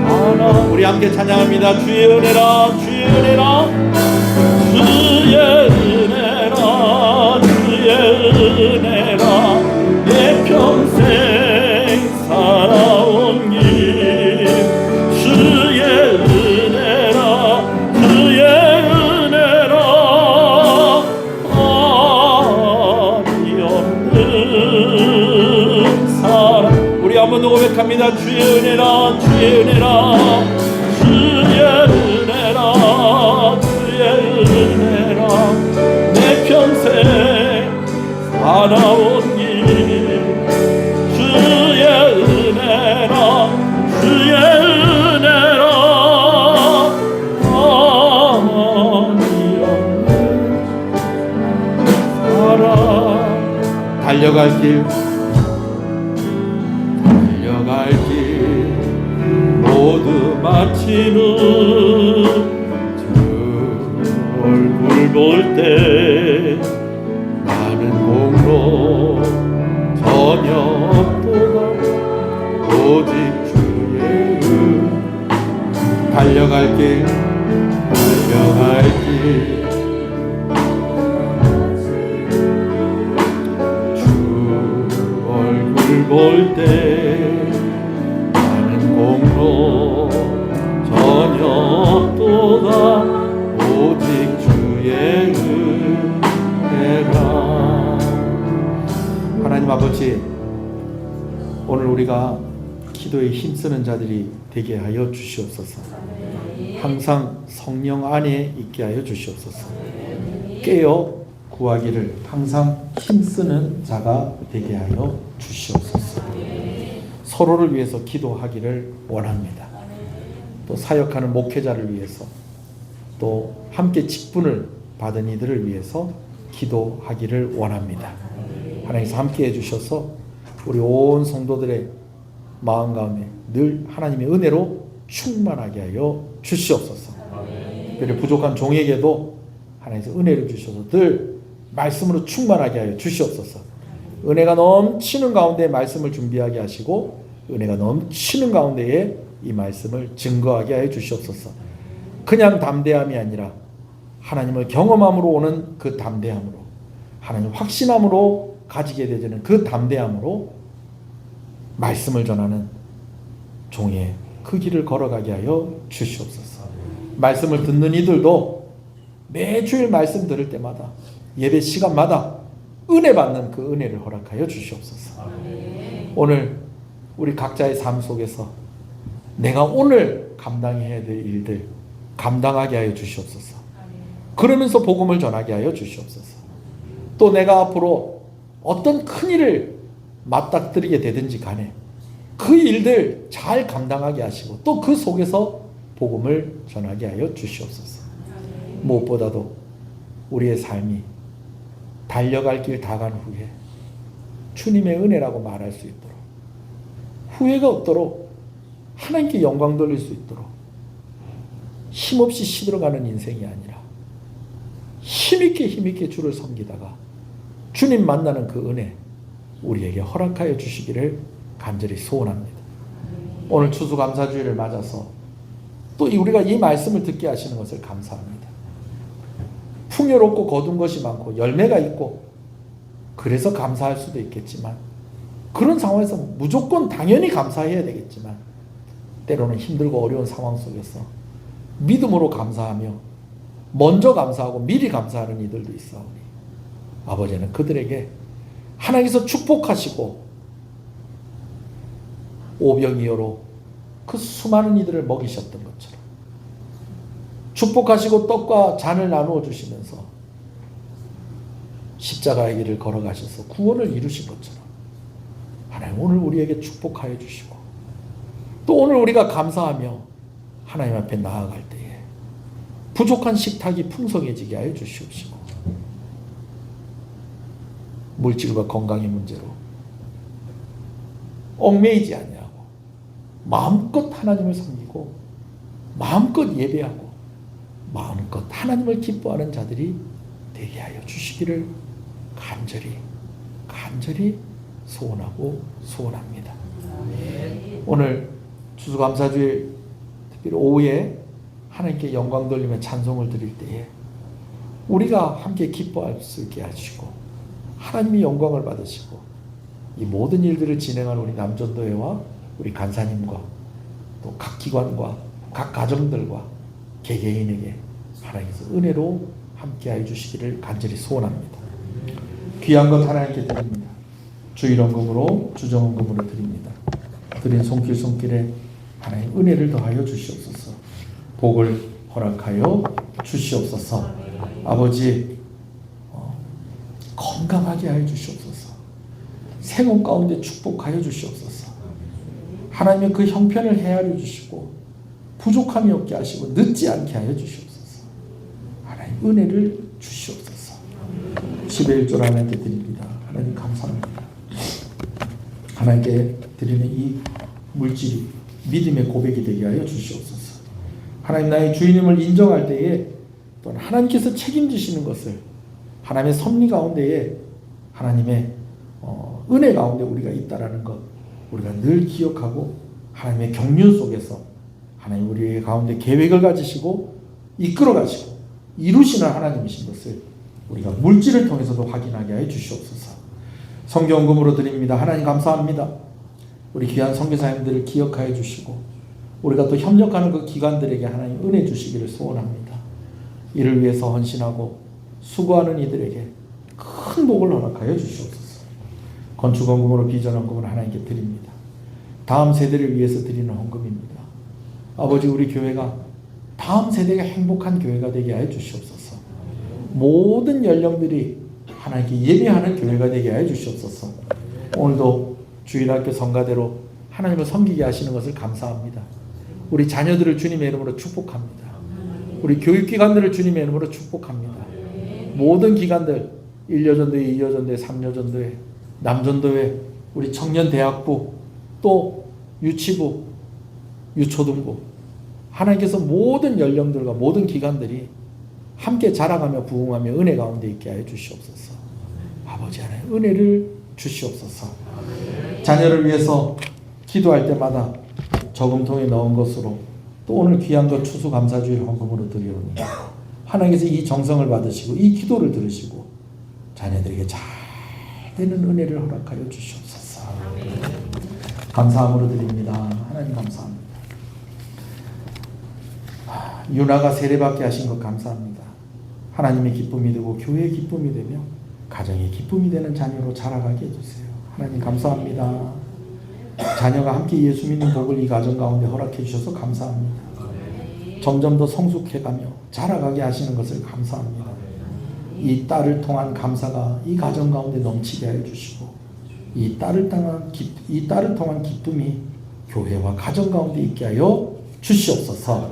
사랑. 우리 함께 찬양합니다. 주의 은혜라 주의 은혜라 주의 은혜라 주의 은혜라 내 평생 살아온 길 주의 은혜라 주의 은혜라 아니 없는 사랑. 우리 한번 더 고백합니다. 주의 은혜라 주의 은혜라 주의 은혜라 주의 은혜라 내 평생 살아온 길 주의 은혜라 주의 은혜라 아니 없는 사랑. 달려갈 길 모두 마치는 주 얼굴 볼 때 나는 공로 전혀 없도다 오직 주의 은. 달려갈 길 주 얼굴 볼 때 나는 공로 전혀 없도다 오직 주의 은혜라. 하나님 아버지, 오늘 우리가 기도에 힘쓰는 자들이 되게 하여 주시옵소서. 항상 성령 안에 있게 하여 주시옵소서. 깨어 구하기를 항상 힘쓰는 자가 되게 하여 주시옵소서. 서로를 위해서 기도하기를 원합니다. 또 사역하는 목회자를 위해서, 또 함께 직분을 받은 이들을 위해서 기도하기를 원합니다. 하나님께서 함께 해주셔서 우리 온 성도들의 마음 가운데 늘 하나님의 은혜로 충만하게 하여 주시옵소서. 특별히 부족한 종에게도 하나님께서 은혜를 주셔서 늘 말씀으로 충만하게 하여 주시옵소서. 은혜가 넘치는 가운데 말씀을 준비하게 하시고 은혜가 넘치는 가운데에 이 말씀을 증거하게 하여 주시옵소서. 그냥 담대함이 아니라 하나님을 경험함으로 오는 그 담대함으로, 하나님 확신함으로 가지게 되는 그 담대함으로 말씀을 전하는 종의 그 길을 걸어가게 하여 주시옵소서. 말씀을 듣는 이들도 매주일 말씀 들을 때마다 예배 시간마다 은혜 받는 그 은혜를 허락하여 주시옵소서. 오늘 우리 각자의 삶 속에서 내가 오늘 감당해야 될 일들 감당하게 하여 주시옵소서. 그러면서 복음을 전하게 하여 주시옵소서. 또 내가 앞으로 어떤 큰 일을 맞닥뜨리게 되든지 간에 그 일들 잘 감당하게 하시고 또 그 속에서 복음을 전하게 하여 주시옵소서. 무엇보다도 우리의 삶이 달려갈 길 다 간 후에 주님의 은혜라고 말할 수 있도록, 후회가 없도록 하나님께 영광 돌릴 수 있도록 힘없이 시들어가는 인생이 아니라 힘있게 주를 섬기다가 주님 만나는 그 은혜 우리에게 허락하여 주시기를 간절히 소원합니다. 오늘 추수감사주일을 맞아서 또 우리가 이 말씀을 듣게 하시는 것을 감사합니다. 풍요롭고 거둔 것이 많고 열매가 있고 그래서 감사할 수도 있겠지만, 그런 상황에서 무조건 당연히 감사해야 되겠지만 때로는 힘들고 어려운 상황 속에서 믿음으로 감사하며 먼저 감사하고 미리 감사하는 이들도 있사오니 아버지는 그들에게 하나님께서 축복하시고 오병이어로 그 수많은 이들을 먹이셨던 것처럼 축복하시고 떡과 잔을 나누어 주시면서 십자가의 길을 걸어가셔서 구원을 이루신 것처럼 하나님 오늘 우리에게 축복하여 주시고, 또 오늘 우리가 감사하며 하나님 앞에 나아갈 때에 부족한 식탁이 풍성해지게 하여 주시옵시고, 물질과 건강의 문제로 얽매이지 아니하고 마음껏 하나님을 섬기고 마음껏 예배하고 마음껏 하나님을 기뻐하는 자들이 되게 하여 주시기를 간절히 소원하고 소원합니다. 오늘 추수감사주일 특별히 오후에 하나님께 영광 돌리며 찬송을 드릴 때에 우리가 함께 기뻐할 수 있게 하시고 하나님이 영광을 받으시고 이 모든 일들을 진행한 우리 남전도회와 우리 간사님과 또 각 기관과 각 가정들과 개개인에게 하나님께서 은혜로 함께하여 주시기를 간절히 소원합니다. 귀한 것 하나님께 드립니다. 주일원금으로 주정원금으로 드립니다. 드린 손길에 하나님 은혜를 더하여 주시옵소서. 복을 허락하여 주시옵소서. 아버지 건강하게 하여 주시옵소서. 생업 가운데 축복하여 주시옵소서. 하나님의 그 형편을 헤아려 주시고 부족함이 없게 하시고 늦지 않게 하여 주시옵소서. 하나님 은혜를 주시옵소서. 11조 하나님께 드립니다. 하나님 감사합니다. 하나님께 드리는 이 물질이 믿음의 고백이 되게 하여 주시옵소서. 하나님 나의 주인임을 인정할 때에 또 하나님께서 책임지시는 것을 하나님의 섭리 가운데에 하나님의 은혜 가운데 우리가 있다라는 것 우리가 늘 기억하고 하나님의 경륜 속에서 하나님 우리 가운데 계획을 가지시고 이끌어 가시고 이루시는 하나님이신 것을 우리가 물질을 통해서도 확인하게 해 주시옵소서. 성경금으로 드립니다. 하나님 감사합니다. 우리 귀한 선교사님들을 기억하여 주시고 우리가 또 협력하는 그 기관들에게 하나님 은혜 주시기를 소원합니다. 이를 위해서 헌신하고 수고하는 이들에게 큰 복을 허락하여 주시옵소서. 건축원금으로 비전원금을 하나님께 드립니다. 다음 세대를 위해서 드리는 헌금입니다. 아버지 우리 교회가 다음 세대가 행복한 교회가 되게 하여 주시옵소서. 모든 연령들이 하나님께 예배하는 교회가 되게 하여 주시옵소서. 오늘도 주일학교 성가대로 하나님을 섬기게 하시는 것을 감사합니다. 우리 자녀들을 주님의 이름으로 축복합니다. 우리 교육기관들을 주님의 이름으로 축복합니다. 모든 기관들 1여전도회, 2여전도회, 3여전도회, 남전도회, 우리 청년대학부, 또 유치부, 유초등부 하나님께서 모든 연령들과 모든 기관들이 함께 자라가며 부흥하며 은혜 가운데 있게 하여 주시옵소서. 아버지 하나님 은혜를 주시옵소서. 자녀를 위해서 기도할 때마다 저금통에 넣은 것으로 또 오늘 귀한 것 추수감사주일 헌금으로 드리오니 하나님께서 이 정성을 받으시고 이 기도를 들으시고 자녀들에게 잘 되는 은혜를 허락하여 주시옵소서. 감사함으로 드립니다. 하나님 감사합니다. 유나가 세례받게 하신 것 감사합니다. 하나님의 기쁨이 되고 교회의 기쁨이 되며 가정의 기쁨이 되는 자녀로 자라가게 해주세요. 하나님 감사합니다. 자녀가 함께 예수 믿는 복을 이 가정 가운데 허락해 주셔서 감사합니다. 점점 더 성숙해가며 자라가게 하시는 것을 감사합니다. 이 딸을 통한 감사가 이 가정 가운데 넘치게 해 주시고 이 딸을 통한 기쁨이 교회와 가정 가운데 있게 하여 주시옵소서.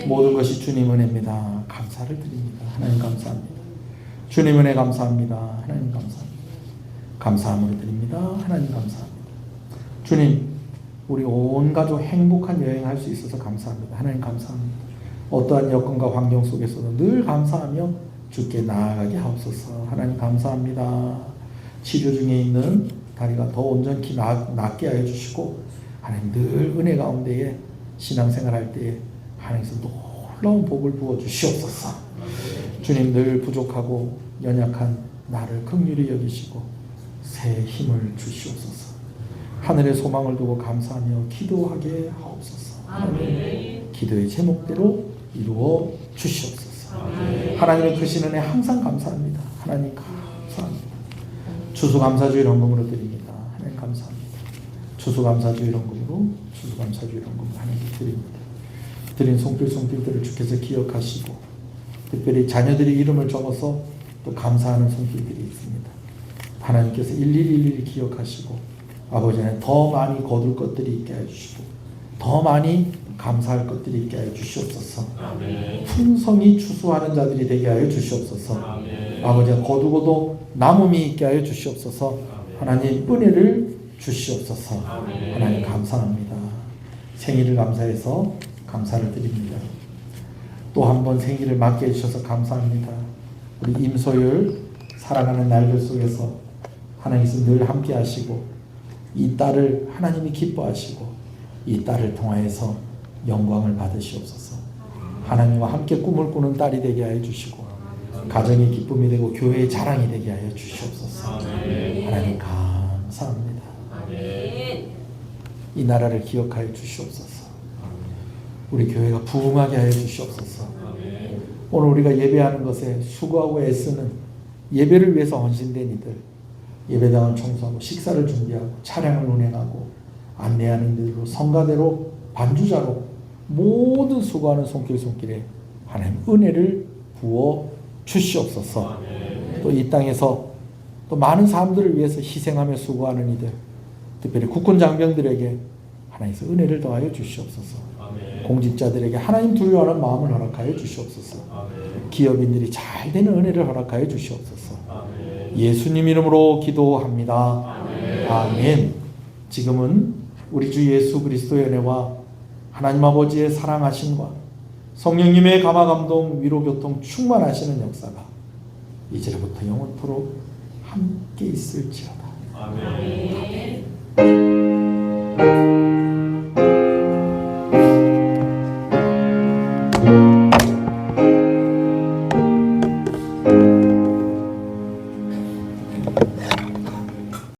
모든 것이 주님 은혜입니다. 감사를 드립니다. 하나님 감사합니다. 주님 은혜 감사합니다. 하나님 감사합니다. 감사함으로 드립니다. 하나님 감사합니다. 주님, 우리 온 가족 행복한 여행할 수 있어서 감사합니다. 하나님 감사합니다. 어떠한 여건과 환경 속에서도 늘 감사하며 주께 나아가게 하옵소서. 하나님 감사합니다. 치료 중에 있는 다리가 더 온전히 낫게 하여 주시고 하나님 늘 은혜 가운데에 신앙생활 할 때에 하나님께서 놀라운 복을 부어 주시옵소서. 주님 늘 부족하고 연약한 나를 긍휼히 여기시고 새 힘을 주시옵소서. 하늘의 소망을 두고 감사하며 기도하게 하옵소서. 하나님 기도의 제목대로 이루어 주시옵소서. 하나님의 크신 은혜 항상 감사합니다. 하나님 감사합니다. 추수감사주일 헌금으로 드립니다. 하나님 감사합니다. 추수감사주일 헌금으로 추수감사주일 헌금을 하나님께 드립니다. 드린 손길들을 주께서 기억하시고 특별히 자녀들의 이름을 적어서 또 감사하는 손길들이 있습니다. 하나님께서 일일이 기억하시고 아버지 하나님 더 많이 거둘 것들이 있게 해주시고 더 많이 감사할 것들이 있게 하여 주시옵소서. 풍성히 추수하는 자들이 되게 하여 주시옵소서. 아버지 거두고도 남음이 있게 하여 주시옵소서. 하나님 은혜를 주시옵소서. 하나님 감사합니다. 생일을 감사해서 감사를 드립니다. 또 한 번 생일을 맞게 해주셔서 감사합니다. 우리 임소율 사랑하는 날들 속에서 하나님께서 늘 함께 하시고 이 딸을 하나님이 기뻐하시고 이 딸을 통하여서 영광을 받으시옵소서. 하나님과 함께 꿈을 꾸는 딸이 되게 하여 주시고 가정의 기쁨이 되고 교회의 자랑이 되게 하여 주시옵소서. 하나님 감사합니다. 이 나라를 기억하여 주시옵소서. 우리 교회가 부흥하게 하여 주시옵소서. 오늘 우리가 예배하는 것에 수고하고 애쓰는 예배를 위해서 헌신된 이들, 예배당을 청소하고 식사를 준비하고 차량을 운행하고 안내하는 이들로 성가대로 반주자로 모든 수고하는 손길에 하나님 은혜를 부어 주시옵소서. 또 이 땅에서 또 많은 사람들을 위해서 희생하며 수고하는 이들, 특별히 국군 장병들에게 하나님께서 은혜를 더하여 주시옵소서. 공직자들에게 하나님 두려워하는 마음을 허락하여 주시옵소서. 기업인들이 잘 되는 은혜를 허락하여 주시옵소서. 예수님 이름으로 기도합니다. 아멘. 지금은 우리 주 예수 그리스도의 은혜와 하나님 아버지의 사랑하심과 성령님의 감화 감동 위로 교통 충만하시는 역사가 이제부터 영원토록 함께 있을지어다. 아멘.